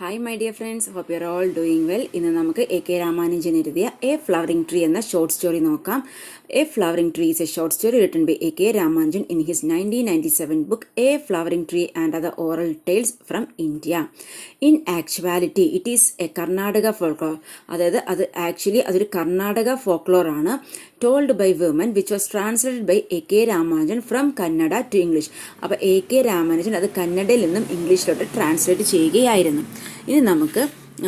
Hi my dear friends, hope you are all doing well. ഇന്ന് നമുക്ക് A.K.Ramanujan എഴുതിയ A Flowering Tree എന്ന short story നോക്കാം. A Flowering Tree is a short story written by A.K.Ramanujan in his 1997 book A Flowering Tree and Other Oral Tales from India. In actuality, it is a Karnataka folklore. അതായത് അതൊരു Karnataka folklore ആണ്, told by women, which was translated by A.K.Ramanujan from Kannada to English. അപ്പോൾ A.K.Ramanujan അത് കന്നഡയിൽ നിന്നും ഇംഗ്ലീഷിലോട്ട് translate ചെയ്യുകയായിരുന്നു. ഇനി നമുക്ക്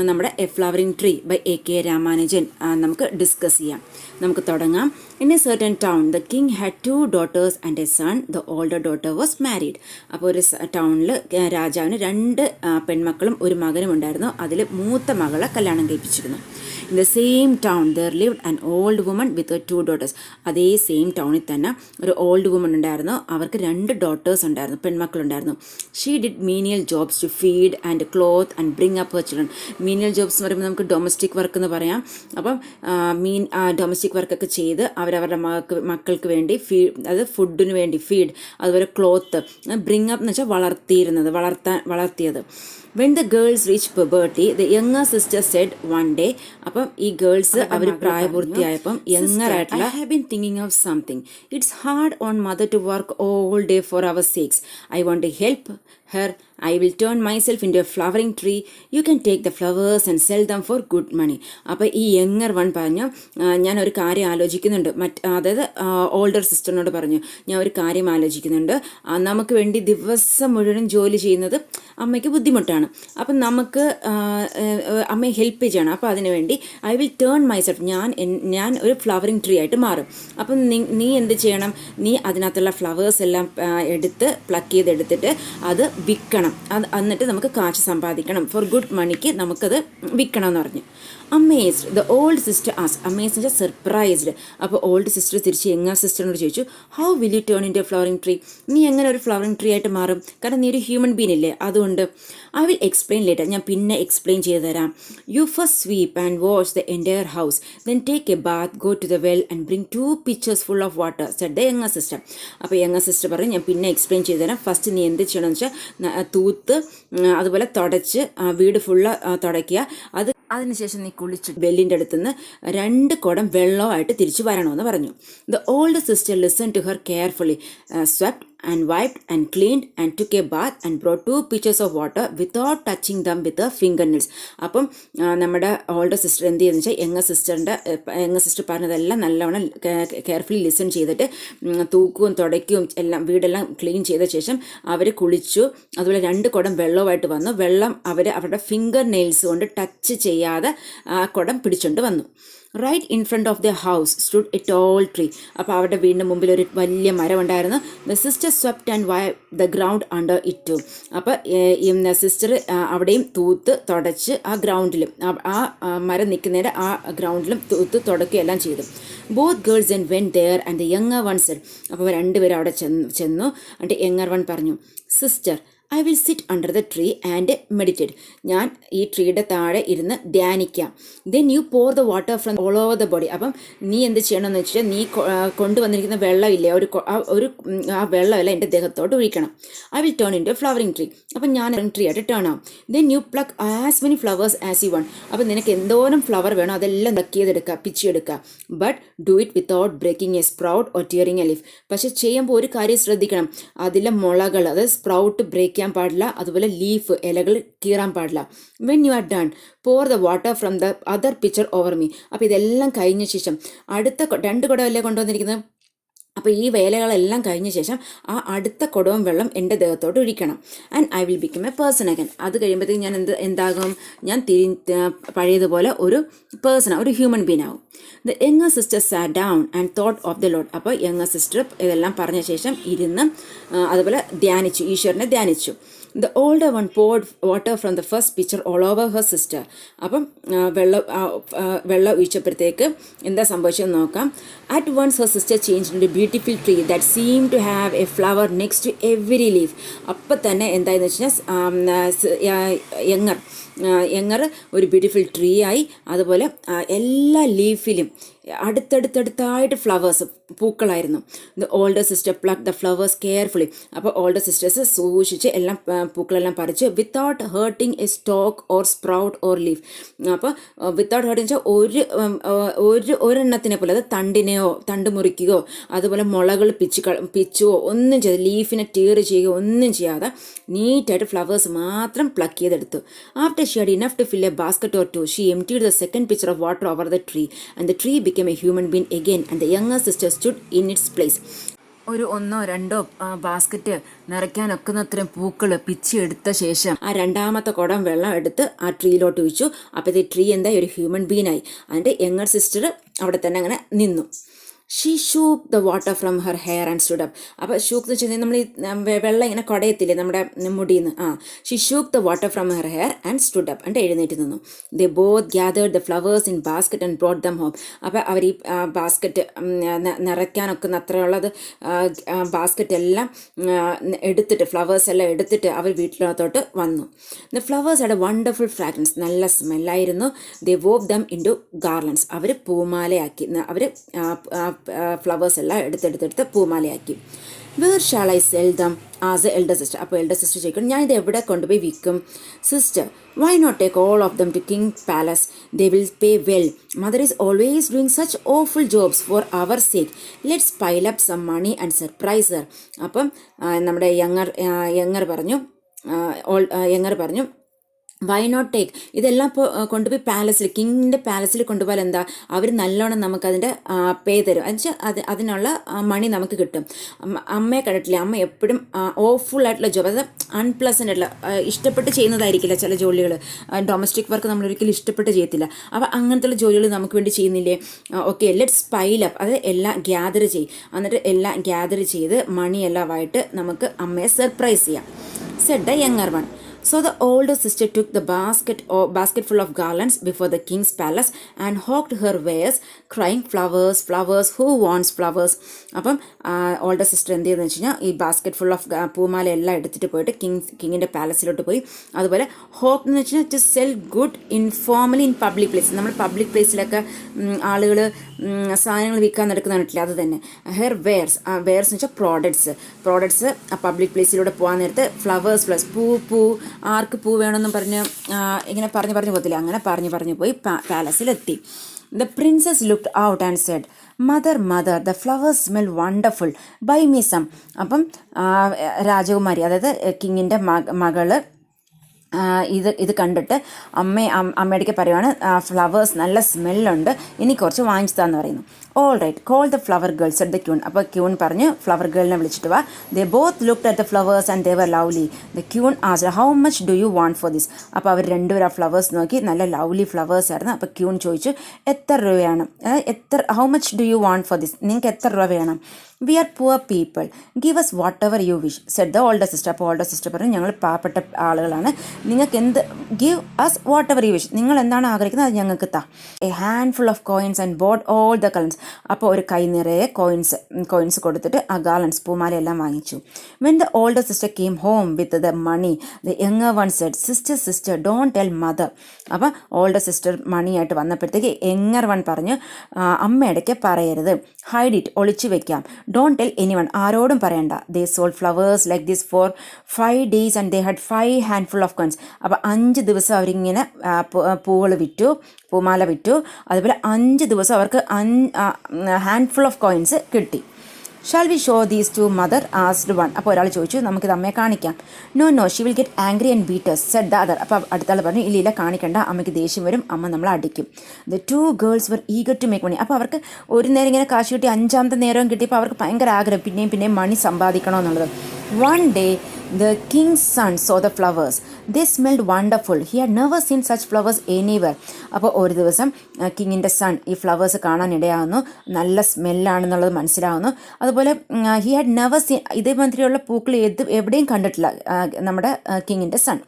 നമ്മുടെ A flowering tree by A.K.Ramanujan നമുക്ക് ഡിസ്കസ് ചെയ്യാം. നമുക്ക് തുടങ്ങാം. In A certain town the king had 2 daughters and a son. The older daughter was married. അപ്പോൾ ഒരു ടൗണിൽ രാജാവിന് 2 പെൺമക്കളും ഒരു മകനും ഉണ്ടായിരുന്നു. അതിൽ മൂത്ത മകളെ കല്യാണം കഴിപ്പിച്ചിരുന്നു. In the same town there lived an old woman with 2 daughters. അതേ സെയിം ടൗണിൽ തന്നെ ഒരു ഓൾഡ് വുമൺ ഉണ്ടായിരുന്നു. അവർക്ക് 2 daughters ഉണ്ടായിരുന്നു, പെൺമക്കളുണ്ടായിരുന്നു. She did menial jobs to feed and clothe and bring up her children. Menial jobs എന്ന് പറയുമ്പോൾ നമുക്ക് ഡൊമസ്റ്റിക് വർക്ക് എന്ന് പറയാം. അപ്പം ഡൊമസ്റ്റിക് വർക്കൊക്കെ ചെയ്ത് അവരവരുടെ മക്കൾക്ക് വേണ്ടി അത് ഫുഡിന് വേണ്ടി ഫീഡ്, അതുപോലെ ക്ലോത്ത്, ബ്രിങ് അപ്പ് എന്ന് വെച്ചാൽ വളർത്തിയത്. When the girls reached puberty, the younger sister said one day, അപ്പം ഈ ഗേൾസ് അവർ പ്രായപൂർത്തിയായപ്പം യങ്ങറായിട്ടുള്ള I have been thinking of something. It's hard on mother to work all day for our sakes. I want to help her. I will turn myself into a flowering tree. You can take the flowers and sell them for good money. അപ്പോൾ ഈ younger one പറഞ്ഞു, ഞാൻ ഒരു കാര്യം ആലോചിക്കുന്നുണ്ട്. അതായത് older സിസ്റ്ററിനോട് പറഞ്ഞു, ഞാൻ ഒരു കാര്യം ആലോചിക്കുന്നുണ്ട്. നമുക്ക് വേണ്ടി ദിവസം മുഴുവൻ ജോലി ചെയ്യുന്നത് അമ്മയ്ക്ക് ബുദ്ധിമുട്ടാണ്. അപ്പം നമുക്ക് അമ്മയെ ഹെൽപ്പ് ചെയ്യണം. അപ്പോൾ അതിനുവേണ്ടി ഐ വിൽ ടേൺ മൈസെൽഫ്, ഞാൻ ഒരു ഫ്ലവറിങ് ട്രീ ആയിട്ട് മാറും. അപ്പം നീ എന്ത് ചെയ്യണം? നീ അതിനകത്തുള്ള ഫ്ലവേഴ്സ് എല്ലാം പ്ലക്ക് ചെയ്തെടുത്തിട്ട് അത് വിൽക്കണം. എന്നിട്ട് നമുക്ക് കാശ് സമ്പാദിക്കണം. ഫോർ ഗുഡ് മണിക്ക് നമുക്കത് വിൽക്കണം എന്ന് പറഞ്ഞു. Amazed the old sister ask. Amazed എന്ന് വെച്ചാൽ സർപ്രൈസ്ഡ്. അപ്പോൾ ഓൾഡ് സിസ്റ്റർ തിരിച്ച് യങ്ങർ സിസ്റ്ററിനോട് ചോദിച്ചു, how will you turn into a flowering tree? നീ എങ്ങനെ ഒരു ഫ്ലവറിംഗ് ട്രീ ആയിട്ട് മാറും? കാരണം നീ ഒരു ഹ്യൂമൻ ബീൻ ഇല്ലേ, അതുകൊണ്ട്. ഐ വിൽ എക്സ്പ്ലെയിൻ ലേറ്റർ, ഞാൻ പിന്നെ എക്സ്പ്ലെയിൻ ചെയ്ത് തരാം. You first sweep and wash the entire house, then take a bath, go to the well and bring 2 pitchers full of water, said the younger sister. അപ്പോൾ younger sister പറഞ്ഞു, ഞാൻ പിന്നെ explain ചെയ്ത് തരാം. ഫസ്റ്റ് നീ എന്ത് ചെയ്യണമെന്ന് വെച്ചാൽ തൂത്ത് അതുപോലെ തുടച്ച് വീട് ഫുള്ള് തുടയ്ക്കുക. അതിനുശേഷം നീ കുളിച്ച് ബെല്ലിൻ്റെ അടുത്തുനിന്ന് 2 കുടം വെള്ളമായിട്ട് തിരിച്ചു വരണമെന്ന് പറഞ്ഞു. The old sister listen to her carefully, swept and wiped and cleaned and took a bath and brought 2 pitchers of water without touching them with her fingernails. അപ്പം നമ്മുടെ ഓൾഡർ സിസ്റ്റർ എന്ത് ചെയ്യുന്നത് വെച്ചാൽ യങ്ങർ സിസ്റ്റർ പറഞ്ഞതെല്ലാം നല്ലവണ്ണം carefully listen ചെയ്തിട്ട് തൂക്കുകയും തുടയ്ക്കുകയും എല്ലാം വീടെല്ലാം clean ചെയ്ത ശേഷം അവർ കുളിച്ചു. അതുപോലെ 2 കുടം വെള്ളമായിട്ട് വന്നു. വെള്ളം അവരുടെ ഫിംഗർ നെയിൽസ് കൊണ്ട് ടച്ച് ചെയ്യാതെ ആ കുടം പിടിച്ചുകൊണ്ട് വന്നു. Right in front of the house stood a tall tree. അപ്പോൾ അവരുടെ വീടിന് മുമ്പിൽ ഒരു വലിയ മരം ഉണ്ടായിരുന്നു. The sister swept and wipe the ground under it too. അപ്പോൾ സിസ്റ്റർ അവിടെയും തൂത്ത് തുടച്ച് ആ ഗ്രൗണ്ടിലും ആ മരം നിൽക്കുന്നതിൻ്റെ ആ ഗ്രൗണ്ടിലും തൂത്ത് തുടക്കുകയെല്ലാം ചെയ്തു. Both girls and went there and the younger one said. അപ്പോൾ 2 പേരും അവിടെ ചെന്നു. എന്നിട്ട് യങ്ങർ വൺ പറഞ്ഞു, sister I will sit under the tree and meditate. ഞാൻ ഈ ട്രീയുടെ താഴെ ഇരുന്ന് ധ്യാനിക്കാം. Then you pour the water from all over the body. അപ്പം നീ എന്ത് ചെയ്യണമെന്ന് വെച്ചാൽ നീ കൊണ്ടുവന്നിരിക്കുന്ന വെള്ളമില്ലേ, ആ വെള്ളമെല്ലാം എൻ്റെ ദേഹത്തോട്ട് ഒഴിക്കണം. I will turn into flowering tree. അപ്പം ഞാൻ ട്രീ ആയിട്ട് ടേൺ ആവും. Then you pluck as many flowers as you want. അപ്പം നിനക്ക് എന്തോരം ഫ്ലവർ വേണോ അതെല്ലാം പ്ലക്ക് ചെയ്തെടുക്കുക, പിച്ചിയെടുക്കുക. But do it without breaking a sprout or tearing a leaf. പക്ഷെ ചെയ്യുമ്പോൾ ഒരു കാര്യം ശ്രദ്ധിക്കണം, അതിലെ മുളകൾ, അതായത് സ്പ്രൗട്ട് ബ്രേക്ക് പാടില്ല, അതുപോലെ ലീഫ് ഇലകൾ കീറാൻ പാടില്ല. When you are done pour the water from the other pitcher over me. അപ്പോൾ ഇതെല്ലാം കഴിഞ്ഞ ശേഷം അടുത്ത 2 കുടമല്ലേ കൊണ്ടുവന്നിരിക്കുന്നത്. അപ്പോൾ ഈ വേലകളെല്ലാം കഴിഞ്ഞ ശേഷം ആ അടുത്ത കുടവും വെള്ളം എൻ്റെ ദേഹത്തോട്ട് ഒഴിക്കണം. And I will become a person again. അത് കഴിയുമ്പോഴത്തേക്കും ഞാൻ എന്താകും? ഞാൻ പഴയതുപോലെ ഒരു പേഴ്സൺ, ഒരു ഹ്യൂമൻ ബീൻ ആവും. The younger sister sat down and thought of the Lord. അപ്പോൾ യങ്ങർ സിസ്റ്റർ ഇതെല്ലാം പറഞ്ഞ ശേഷം ഇരുന്ന് അതുപോലെ ധ്യാനിച്ചു, ഈശ്വരനെ ധ്യാനിച്ചു. The older one poured water from the first pitcher all over her sister. അപ്പം വെള്ളം ഒഴിച്ചപ്പോഴത്തേക്ക് എന്താ സംഭവിച്ചതെന്ന് നോക്കാം. At once her sister change in to beautiful tree that seem to have a flower next to every leaf. അപ്പം തന്നെ എന്തായെന്ന് വെച്ചാൽ younger ഒരു ബ്യൂട്ടിഫുൾ ട്രീ ആയി. അതുപോലെ എല്ലാ ലീഫിലും അടുത്തടുത്തടുത്തായിട്ട് ഫ്ലവേഴ്സ് പൂക്കളായിരുന്നു. The older sister pluck the flowers carefully. അപ്പോൾ ഓൾഡർ സിസ്റ്റേഴ്സ് സൂക്ഷിച്ച് എല്ലാം പൂക്കളെല്ലാം പറിച്ച് without hurting a stalk or sprout or leaf. അപ്പോൾ വിത്തൗട്ട് ഹേർട്ടിങ് വെച്ചാൽ ഒരെണ്ണത്തിനെ പോലെ, അത് തണ്ട് മുറിക്കുകയോ അതുപോലെ മുളകൾ പിച്ചുകയോ ഒന്നും ചെയ്ത് ലീഫിനെ ടീർ ചെയ്യുകയോ ഒന്നും ചെയ്യാതെ നീറ്റായിട്ട് ഫ്ലവേഴ്സ് മാത്രം പ്ലക്ക് ചെയ്തെടുത്തു. After she had enough to fill a basket or two, she emptied the second pitcher of water over the tree and the tree became a human being again and the younger sister stood in its place. ഒരു 1-2 basket നിറയ്ക്കാനൊക്കുന്നത്രയും പൂക്കൾ പിച്ചെടുത്ത ശേഷം ആ രണ്ടാമത്തെ കുടം വെള്ളം എടുത്ത് ആ ട്രീയിലോട്ട് ഒഴിച്ചു. അപ്പോഴത്തെ ട്രീ എന്തായി, ഒരു ഹ്യൂമൻ ബീനായി. അതിൻ്റെ യങ്ങർ സിസ്റ്റർ അവിടെ തന്നെ അങ്ങനെ നിന്നു. She shook the water from her hair and stood up. അപ്പോൾ ഷൂക്ക് എന്ന് വെച്ചാൽ നമ്മൾ ഈ വെള്ളം ഇങ്ങനെ കുടയത്തില്ലേ നമ്മുടെ മുടിയിൽ നിന്ന്, she shook the water from her hair and stood up എന്നിട്ട് എഴുന്നേറ്റ് നിന്നു. ദേ both gathered the flowers in basket and brought dum home. അപ്പോൾ അവർ ഈ ബാസ്ക്കറ്റ് നിറയ്ക്കാനൊക്കെ അത്രയുള്ളത് ബാസ്ക്കറ്റ് എല്ലാം എടുത്തിട്ട് ഫ്ലവേഴ്സ് എല്ലാം എടുത്തിട്ട് അവർ വീട്ടിലോട്ട് വന്നു. The flowers had a wonderful fragrance. നല്ല സ്മെല്ലായിരുന്നു. They wove them into garlands. അവർ പൂമാലയാക്കി. അവർ ഫ്ലവേഴ്സ് എല്ലാം എടുത്തെടുത്തെടുത്ത് പൂമാലയാക്കി. Where shall I sell them ആസ് എ എൽഡർ സിസ്റ്റർ. അപ്പോൾ എൽഡർ സിസ്റ്റർ ചോദിക്കണം, ഞാൻ ഇത് എവിടെ കൊണ്ടുപോയി വിൽക്കും? Sister, why not take all of them to king palace, they will pay well. Mother is always doing such awful jobs for our sake, let's pile up some money and surprise her. അപ്പം നമ്മുടെ younger പറഞ്ഞു Y not take, ഇതെല്ലാം ഇപ്പോൾ കൊണ്ടുപോയി പാലസിൽ, കിങ്ങിൻ്റെ പാലസിൽ കൊണ്ടുപോയാൽ എന്താ, അവർ നല്ലോണം നമുക്കതിൻ്റെ പേ തരും. എന്നുവെച്ചാൽ അതിനുള്ള മണി നമുക്ക് കിട്ടും. അമ്മയെ കണ്ടിട്ടില്ല, അമ്മ എപ്പോഴും ഓഫുൾ ആയിട്ടുള്ള ജോബ്, അതായത് അൺപ്ലസൻ്റ് ആയിട്ടുള്ള, ഇഷ്ടപ്പെട്ട് ചെയ്യുന്നതായിരിക്കില്ല ചില ജോലികൾ. ഡൊമസ്റ്റിക് വർക്ക് നമ്മൾ ഒരിക്കലും ഇഷ്ടപ്പെട്ട് ചെയ്യത്തില്ല. അപ്പോൾ അങ്ങനത്തെ ജോലികൾ നമുക്ക് വേണ്ടി ചെയ്യുന്നില്ലേ? ഓക്കെ, ലെറ്റ്സ് പൈൽ അപ്പ്, അത് എല്ലാം ഗ്യാദർ ചെയ്യും. എന്നിട്ട് എല്ലാം ഗ്യാദർ ചെയ്ത് മണിയെല്ലാമായിട്ട് നമുക്ക് അമ്മയെ സർപ്രൈസ് ചെയ്യാം. Said the younger one. So the older sister took the basketful of garlands before the king's palace and hawked her wares, crying, flowers, flowers, who wants flowers? അപ്പം ഓൾഡർ സിസ്റ്റർ എന്ത് ചെയ്തെന്ന് വെച്ച് കഴിഞ്ഞാൽ ഈ ബാസ്ക്കറ്റ് ഫുൾ ഓഫ് പൂമാല എല്ലാം എടുത്തിട്ട് പോയിട്ട് കിങ്ങിൻ്റെ പാലസിലോട്ട് പോയി. അതുപോലെ ഹോക്ക് എന്ന് വെച്ച് കഴിഞ്ഞാൽ to sell good informally in public place. നമ്മൾ പബ്ലിക് പ്ലേസിലൊക്കെ ആളുകൾ സാധനങ്ങൾ വിൽക്കാൻ നടക്കുന്നില്ല, അത് തന്നെ. ഹെർ വെയർസ് എന്ന് വെച്ചാൽ പ്രോഡക്ട്സ് ആ പബ്ലിക് പ്ലേസിലൂടെ പോകാൻ നേരത്ത് ഫ്ലവേഴ്സ് പൂ ആർക്ക് പൂ വേണമെന്നും പറഞ്ഞ് ഇങ്ങനെ പറഞ്ഞു പോകത്തില്ല, അങ്ങനെ പറഞ്ഞു പോയി പാലസിലെത്തി. The princess looked out and said, mother, the flowers smell wonderful. Buy me some. അപ്പം രാജകുമാരി, അതായത് കിങ്ങിൻ്റെ മകള് ഇത് കണ്ടിട്ട് അമ്മയുടെ പറയുവാണ്, ഫ്ലവേഴ്സ് നല്ല സ്മെല്ലുണ്ട്, ഇനി കുറച്ച് വാങ്ങിച്ചു താന്ന് പറയുന്നു. All right, call the flower girls at the queen. അപ്പോൾ ക്യൂൺ പറഞ്ഞു ഫ്ലവർ ഗേളിനെ വിളിച്ചിട്ട് വാ. They both looked at the flowers and they were lovely. The queen asked how much do you want for this. അപ്പോൾ അവർ രണ്ടുപേരും ആ flowers നോക്കി, നല്ല ലവ്ലി ഫ്ലവേഴ്സ് ആയിരുന്നു. അപ്പോൾ ക്യൂൺ ചോദിച്ചു, എത്ര രൂപയാണ്, how much do you want for this, നിങ്ങൾക്ക് എത്ര രൂപ വേണം? We are poor people, give us whatever you wish, said the older sister. അപ്പോൾ ഓൾഡർ സിസ്റ്റർ പറഞ്ഞു, ഞങ്ങൾ പാവപ്പെട്ട ആളുകളാണ്, നിങ്ങൾക്ക് എന്ത്, give us whatever you wish, നിങ്ങൾ എന്താണ് ആഗ്രഹിക്കുന്നത് അത് ഞങ്ങൾക്ക് താ. A handful of coins and bought all the garlands. അപ്പോൾ ഒരു കൈ നിറയെ കോയിൻസ് കൊടുത്തിട്ട് ആ ഗാർലൻസ് പൂമാലയെല്ലാം വാങ്ങിച്ചു. When the older sister came home with the money, the younger one said, sister don't tell mother. അപ്പം ഓൾഡർ സിസ്റ്റർ മണിയായിട്ട് വന്നപ്പോഴത്തേക്ക് യങ്ങർ വൺ പറഞ്ഞു, അമ്മയിടയ്ക്ക് പറയരുത്, ഹൈഡ് ഇറ്റ്, ഒളിച്ചു വെക്കാം, ഡോണ്ട് ടെൽ എനിവൺ, ആരോടും പറയണ്ട. They sold flowers like this for 5 days and they had 5 handful of coins. അപ്പോൾ 5 ദിവസം അവരിങ്ങനെ പൂമാല വിറ്റു. അതുപോലെ 5 ദിവസം അവർക്ക് ഹാൻഡ്ഫുൾ ഓഫ് കോയിൻസ് കിട്ടി. Shall we show these to mother asked one. അപ്പോൾ ഒരാൾ ചോദിച്ചു, നമുക്കിത് അമ്മയെ കാണിക്കാം. No she will get angry and beat us said the other. അപ്പോൾ അടുത്താൾ പറഞ്ഞു, ഇല്ല കാണിക്കണ്ട, അമ്മയ്ക്ക് ദേഷ്യം വരും, അമ്മ നമ്മളെ അടിക്കും. The 2 girls were eager to make money. അപ്പോൾ അവർക്ക് ഒരു നേരം ഇങ്ങനെ കാശ് കിട്ടി, 5ാമത്തെ നേരവും കിട്ടിയപ്പോൾ അവർക്ക് ഭയങ്കര ആഗ്രഹം പിന്നെയും മണി സമ്പാദിക്കണമെന്നുള്ളത്. One day the king's son saw the flowers. They smelled wonderful. He had never seen such flowers anywhere. അപ്പോൾ ഒരു ദിവസം കിങ്ങിൻ്റെ സൺ ഈ ഫ്ലവേഴ്സ് കാണാനിടയാവുന്നു, നല്ല സ്മെല്ലാണെന്നുള്ളത് മനസ്സിലാവുന്നു. അതുപോലെ ഹി ഹാഡ് നെവർ സീൻ, ഇതേമാതിരിയുള്ള പൂക്കൾ എവിടെയും കണ്ടിട്ടില്ല നമ്മുടെ കിങ്ങിൻ്റെ son.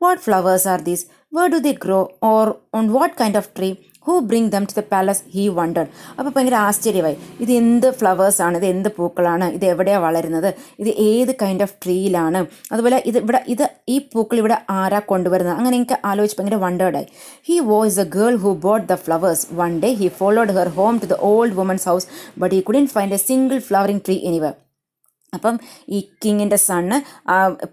What flowers are these, where do they grow, or on what kind of tree? Who bring them to the palace he wondered. അപ്പോൾ ഭയങ്കര ആശ്ചര്യമായി, ഇത് എന്ത് ഫ്ലവേഴ്സാണ്, ഇത് എന്ത് പൂക്കളാണ്, ഇത് എവിടെയാണ് വളരുന്നത്, ഇത് ഏത് കൈൻഡ് ഓഫ് ട്രീയിലാണ്, അതുപോലെ ഈ പൂക്കൾ ഇവിടെ ആരാ കൊണ്ടുവരുന്നത്, അങ്ങനെ എനിക്ക് ആലോചിച്ച് ഭയങ്കര വണ്ടേർഡായി. He was a girl who bought the flowers. One day he followed her home to the old woman's house but he couldn't find a single flowering tree anywhere. അപ്പം ഈ കിങ്ങിൻ്റെ സണ്ണ്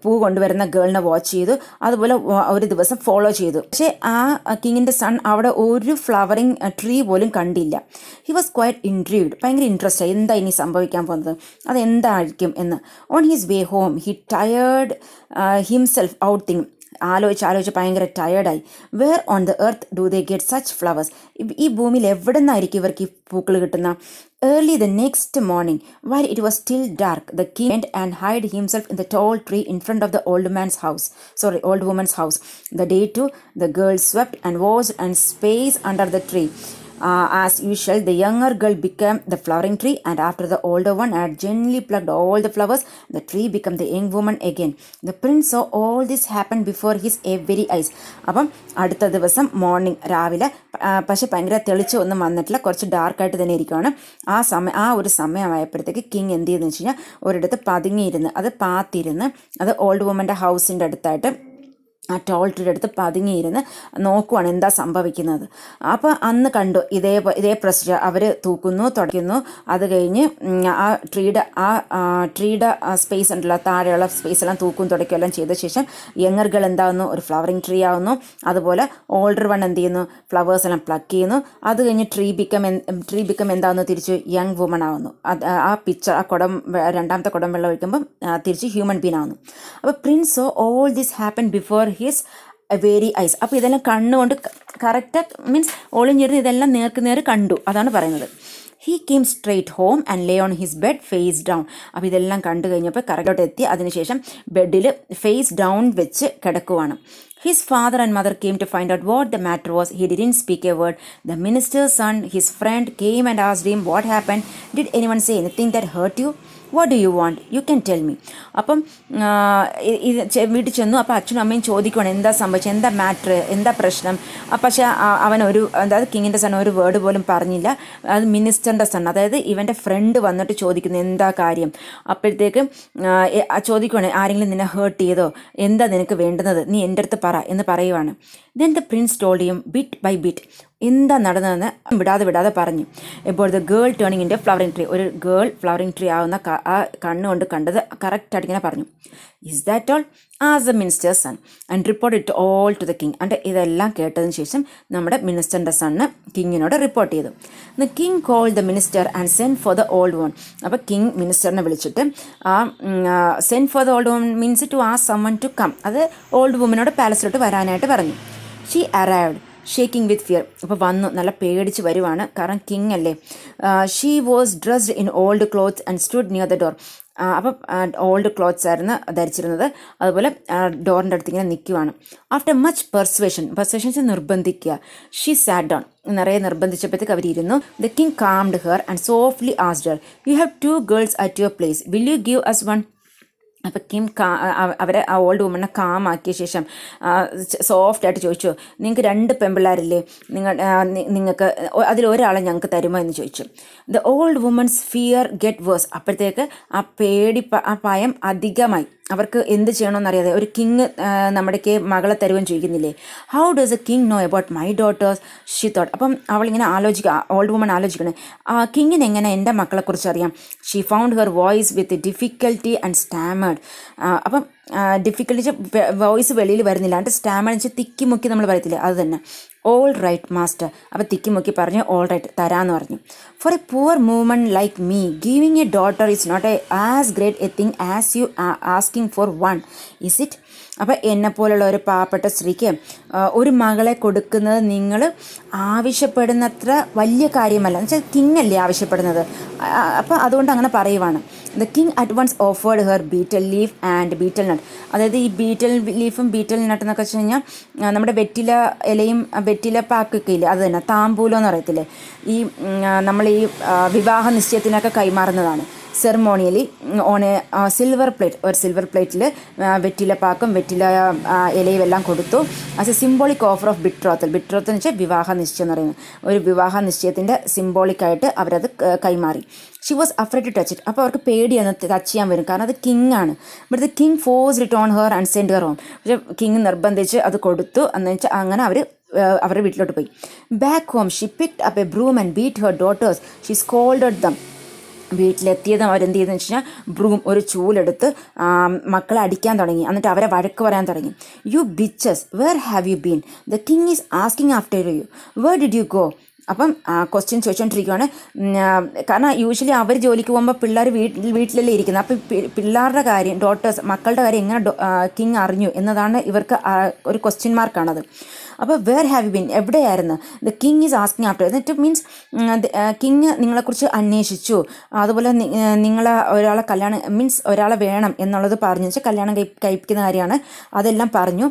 പൂ കൊണ്ടുവരുന്ന ഗേളിനെ വാച്ച് ചെയ്തു, അതുപോലെ ഒരു ദിവസം ഫോളോ ചെയ്തു. പക്ഷേ ആ കിങ്ങിൻ്റെ സൺ അവിടെ ഒരു ഫ്ലവറിങ് ട്രീ പോലും കണ്ടില്ല. ഹി വാസ് ക്വൈറ്റ് ഇൻട്രീവ്ഡ്, ഭയങ്കര ഇൻട്രസ്റ്റ് ആയി, എന്താ ഇനി സംഭവിക്കാൻ പോകുന്നത്, അതെന്തായിരിക്കും എന്ന്. On his way home he tired himself out തിങ്. ആലോചിച്ച് ഭയങ്കര ടയേർഡായി. Where on the earth do they get such flowers. ഈ ഭൂമിയിൽ എവിടെ നിന്നായിരിക്കും ഇവർക്ക് ഈ പൂക്കൾ കിട്ടുന്ന. Early the next morning, while it was still dark, the king went and hid himself in the tall tree in front of the old woman's house. The day too, the girl swept and washed and spaced under the tree. As usual, the younger girl became the flowering tree, and after the older one had gently plucked all the flowers, the tree became the young woman again. The prince saw all this happen before his very eyes. അപ്പം അടുത്ത ദിവസം morning രാവിലെ, പക്ഷെ ഭയങ്കര തെളിച്ചൊന്നും വന്നിട്ടില്ല, കുറച്ച് ഡാർക്കായിട്ട് തന്നെ ഇരിക്കുകയാണ്. ആ ഒരു സമയമായപ്പോഴത്തേക്ക് കിങ് എന്ത് ചെയ്തെന്ന് വെച്ച് കഴിഞ്ഞാൽ ഒരിടത്ത് പതുങ്ങിയിരുന്ന്, അത് ഓൾഡ് വുമൻ്റെ ഹൗസിൻ്റെ അടുത്തായിട്ട് ആ ടോൾ ട്രീയുടെ അടുത്ത് പതുങ്ങിയിരുന്ന് നോക്കുവാണ് എന്താ സംഭവിക്കുന്നത്. അപ്പോൾ അന്ന് കണ്ടു ഇതേ പ്രൊസീജിയർ, അവർ തൂക്കുന്നു, തുടയ്ക്കുന്നു, അത് കഴിഞ്ഞ് ആ ട്രീയുടെ സ്പേസ് ഉണ്ടല്ലോ, താഴെയുള്ള സ്പേസ് എല്ലാം തൂക്കും തുടയ്ക്കും എല്ലാം ചെയ്ത ശേഷം യങ്ങർ ഗേൾ എന്താകുന്നു, ഒരു ഫ്ലവറിങ് ട്രീ ആവുന്നു. അതുപോലെ ഓൾഡർ വൺ എന്ത് ചെയ്യുന്നു, ഫ്ലവേഴ്സ് എല്ലാം പ്ലക്ക് ചെയ്യുന്നു. അത് കഴിഞ്ഞ് ട്രീ ബിക്കം എന്താകുന്നു, തിരിച്ച് യങ് വുമൺ ആവുന്നു. ആ പിക്ചർ, രണ്ടാമത്തെ കുടം വെള്ളം ഒഴിക്കുമ്പം തിരിച്ച് ഹ്യൂമൻ ബീൻ ആവുന്നു. അപ്പോൾ prince saw all this happen before his very eyes. അപ്പോൾ ഇതെല്ലാം കണ്ണുകൊണ്ട് കറക്റ്റ് മീൻസ് ഒളിഞ്ഞിരുന്ന് ഇതെല്ലാം നേർക്ക് കണ്ടു, അതാണ് പറയുന്നത്. He came straight home and lay on his bed face down. അപ്പോൾ ഇതെല്ലാം കണ്ടു കഴിഞ്ഞപ്പോൾ കറക്റ്റോട്ട് എത്തി, അതിനുശേഷം ബെഡിൽ ഫേസ് ഡൗൺ വെച്ച് കിടക്കുവാണ്. His father and mother came to find out what the matter was. He didn't speak a word. The minister's son, his friend, came and asked him what happened. Did anyone say anything that hurt you? What do you want? You can tell me. അപ്പം വീട്ടിൽ ചെന്നു. അപ്പോൾ അച്ഛനും അമ്മയും ചോദിക്കണം എന്താ സംഭവിച്ചത്, എന്താ മാറ്റർ, എന്താ പ്രശ്നം. പക്ഷേ അതായത് കിങ്ങിൻ്റെ സൺ ഒരു വേർഡ് പോലും പറഞ്ഞില്ല. അത് മിനിസ്റ്ററിൻ്റെ സൺ, അതായത് ഇവൻ്റെ ഫ്രണ്ട് വന്നിട്ട് ചോദിക്കുന്നു എന്താ കാര്യം. അപ്പോഴത്തേക്കും ചോദിക്കുവാണ് ആരെങ്കിലും നിന്നെ ഹേർട്ട് ചെയ്തോ, എന്താ നിനക്ക് വേണ്ടുന്നത്, നീ എൻ്റെ അടുത്ത് പറ എന്ന് പറയുവാണ്. Then the prince told him bit by bit എന്താ നടന്നതെന്ന് വിടാതെ പറഞ്ഞു. ഇപ്പോൾ the girl turning in a flowering tree, ഒരു ഗേൾ ഫ്ലവറിംഗ് ട്രീ ആവുന്ന ആ കണ്ണുകൊണ്ട് കണ്ടത് കറക്റ്റായിട്ട് ഇങ്ങനെ പറഞ്ഞു. Is that all? As the minister's son and report it all to the king. ആൻഡ് ഇതെല്ലാം കേട്ടതിന് ശേഷം നമ്മുടെ മിനിസ്റ്ററിൻ്റെ സണ്ണ് കിങ്ങിനോട് റിപ്പോർട്ട് ചെയ്തു. The king call the minister and send for the old one. അപ്പോൾ കിങ് മിനിസ്റ്ററിനെ വിളിച്ചിട്ട് send for the old one means to ask someone to come, അത് ഓൾഡ് വുമനോട് പാലസിലോട്ട് വരാനായിട്ട് പറഞ്ഞു. She arrived shaking with fear. അപ്പോൾ വന്നു, നല്ല പേടിച്ച് വരുവാണ്, കാരണം കിങ് അല്ലേ. She was dressed in old clothes and stood near the door. അപ്പം ഓൾഡ് ക്ലോത്ത്സ് ആയിരുന്നു ധരിച്ചിരുന്നത്, അതുപോലെ ഡോറിൻ്റെ അടുത്ത് ഇങ്ങനെ നിൽക്കുവാണ്. ആഫ്റ്റർ മച്ച് പെർസുവേഷൻസ് നിർബന്ധിക്കുക. ഷീ സാറ്റ് ഡൗൺ, നിറയെ നിർബന്ധിച്ചപ്പോഴത്തേക്ക് അവരിരുന്നു. The king calmed her and softly asked her, you have 2 girls at your place, will you give us one? അപ്പോൾ കിം അവരെ ആ ഓൾഡ് വുമനെ കാമാക്കിയ ശേഷം സോഫ്റ്റായിട്ട് ചോദിച്ചു, നിങ്ങൾക്ക് 2 പെൺപിള്ളേരില്ലേ, നിങ്ങൾക്ക് അതിലൊരാളെ ഞങ്ങൾക്ക് തരുമോ എന്ന് ചോദിച്ചു. The old woman's fear get worse. അപ്പോഴത്തേക്ക് ആ ഭയം അധികമായി. അവർക്ക് എന്ത് ചെയ്യണമെന്നറിയാതെ, ഒരു കിങ് നമ്മുടെക്ക് മകളെ തരുവാൻ ചോദിക്കുന്നില്ലേ. How does a king know about my daughters she thought. അപ്പം അവളിങ്ങനെ ആലോചിക്കുക, ഓൾഡ് വുമൺ ആലോചിക്കണേ, കിങ്ങിന് എങ്ങനെ എൻ്റെ മക്കളെക്കുറിച്ച് അറിയാം. She found her voice with difficulty and stammered. അപ്പം ഡിഫിക്കൽറ്റി വോയിസ് വെളിയിൽ വരുന്നില്ല, എന്നിട്ട് സ്റ്റാമേർഡ് വെച്ച് തിക്കി മുക്കി നമ്മൾ പറയത്തില്ലേ, അത് തന്നെ. All right master. അപ്പോൾ തിക്കി മുക്കി പറഞ്ഞു ഓൾ റൈറ്റ് തരാമെന്ന് പറഞ്ഞു. For a poor woman like me giving a daughter is not as great a thing as you asking for one, is it? അപ്പോൾ എന്നെപ്പോലുള്ള ഒരു പാവപ്പെട്ട സ്ത്രീക്ക് ഒരു മകളെ കൊടുക്കുന്നത് നിങ്ങൾ ആവശ്യപ്പെടുന്നത്ര വലിയ കാര്യമല്ല. എന്ന് വെച്ചാൽ കിങ് അല്ലേ ആവശ്യപ്പെടുന്നത്. അപ്പോൾ അതുകൊണ്ട് അങ്ങനെ പറയുവാണ്. The king at once offered her betel leaf and betel nut. അതായത് ഈ ബീറ്റൽ ലീഫും ബീറ്റൽ നട്ട് എന്നൊക്കെ വെച്ച് കഴിഞ്ഞാൽ നമ്മുടെ വെറ്റില ഇലയും വെറ്റില പാക്കൊക്കെ ഇല്ലേ, അത് തന്നെ താമ്പൂലം എന്ന് പറയത്തില്ലേ, ഈ നമ്മൾ ഈ വിവാഹ നിശ്ചയത്തിനൊക്കെ കൈമാറുന്നതാണ്. Ceremonially on a silver plate, ഒരു സിൽവർ പ്ലേറ്റിൽ വെറ്റില പാക്കും വെറ്റില ഇലയും എല്ലാം കൊടുത്തു. As a symbolic offer of betrothal എന്ന് വെച്ചാൽ വിവാഹ നിശ്ചയം എന്ന് പറയുന്നത്. ഒരു വിവാഹ നിശ്ചയത്തിൻ്റെ സിംബോളിക്കായിട്ട് അവരത് കൈമാറി. She was afraid to touch it. അപ്പോൾ അവർക്ക് പേടിയാണ് ടച്ച് ചെയ്യാൻ വരും, കാരണം അത് കിങ് ആണ്. But the king forced it on her and send Har home. പക്ഷേ കിങ് നിർബന്ധിച്ച് അത് കൊടുത്തു. എന്ന് വെച്ചാൽ അങ്ങനെ അവർ അവരുടെ വീട്ടിലോട്ട് പോയി. Back home she picked up a broom and beat her daughters. She scolded them. വീട്ടിലെത്തിയതും അവരെന്ത് ചെയ്തെന്ന് വെച്ച് കഴിഞ്ഞാൽ ബ്രൂം, ഒരു ചൂലെടുത്ത് മക്കളെ അടിക്കാൻ തുടങ്ങി. എന്നിട്ട് അവരെ വഴക്ക് പറയാൻ തുടങ്ങി. You bitches, where have you been? The king is asking after you. Where did you go? അപ്പം ക്വസ്റ്റ്യൻ ചോദിച്ചുകൊണ്ടിരിക്കുകയാണ്. കാരണം യൂഷ്വലി അവർ ജോലിക്ക് പോകുമ്പോൾ പിള്ളേർ വീട്ടിലല്ലേ ഇരിക്കുന്നത്. അപ്പം പിള്ളേരുടെ കാര്യം, മക്കളുടെ കാര്യം എങ്ങനെ കിങ് അറിഞ്ഞു എന്നതാണ് ഇവർക്ക് ഒരു ക്വസ്റ്റ്യൻ മാർക്കാണത്. അപ്പോൾ വേർ ഹാവ് യു ബീൻ, എവിടെയായിരുന്നു? The king is asking after. എന്നിട്ട് മീൻസ് കിങ് നിങ്ങളെക്കുറിച്ച് അന്വേഷിച്ചു. അതുപോലെ നിങ്ങളെ ഒരാളെ ഒരാളെ വേണം എന്നുള്ളത് പറഞ്ഞു വെച്ചാൽ കല്യാണം കഴിപ്പിക്കുന്ന കാര്യമാണ്. അതെല്ലാം പറഞ്ഞു.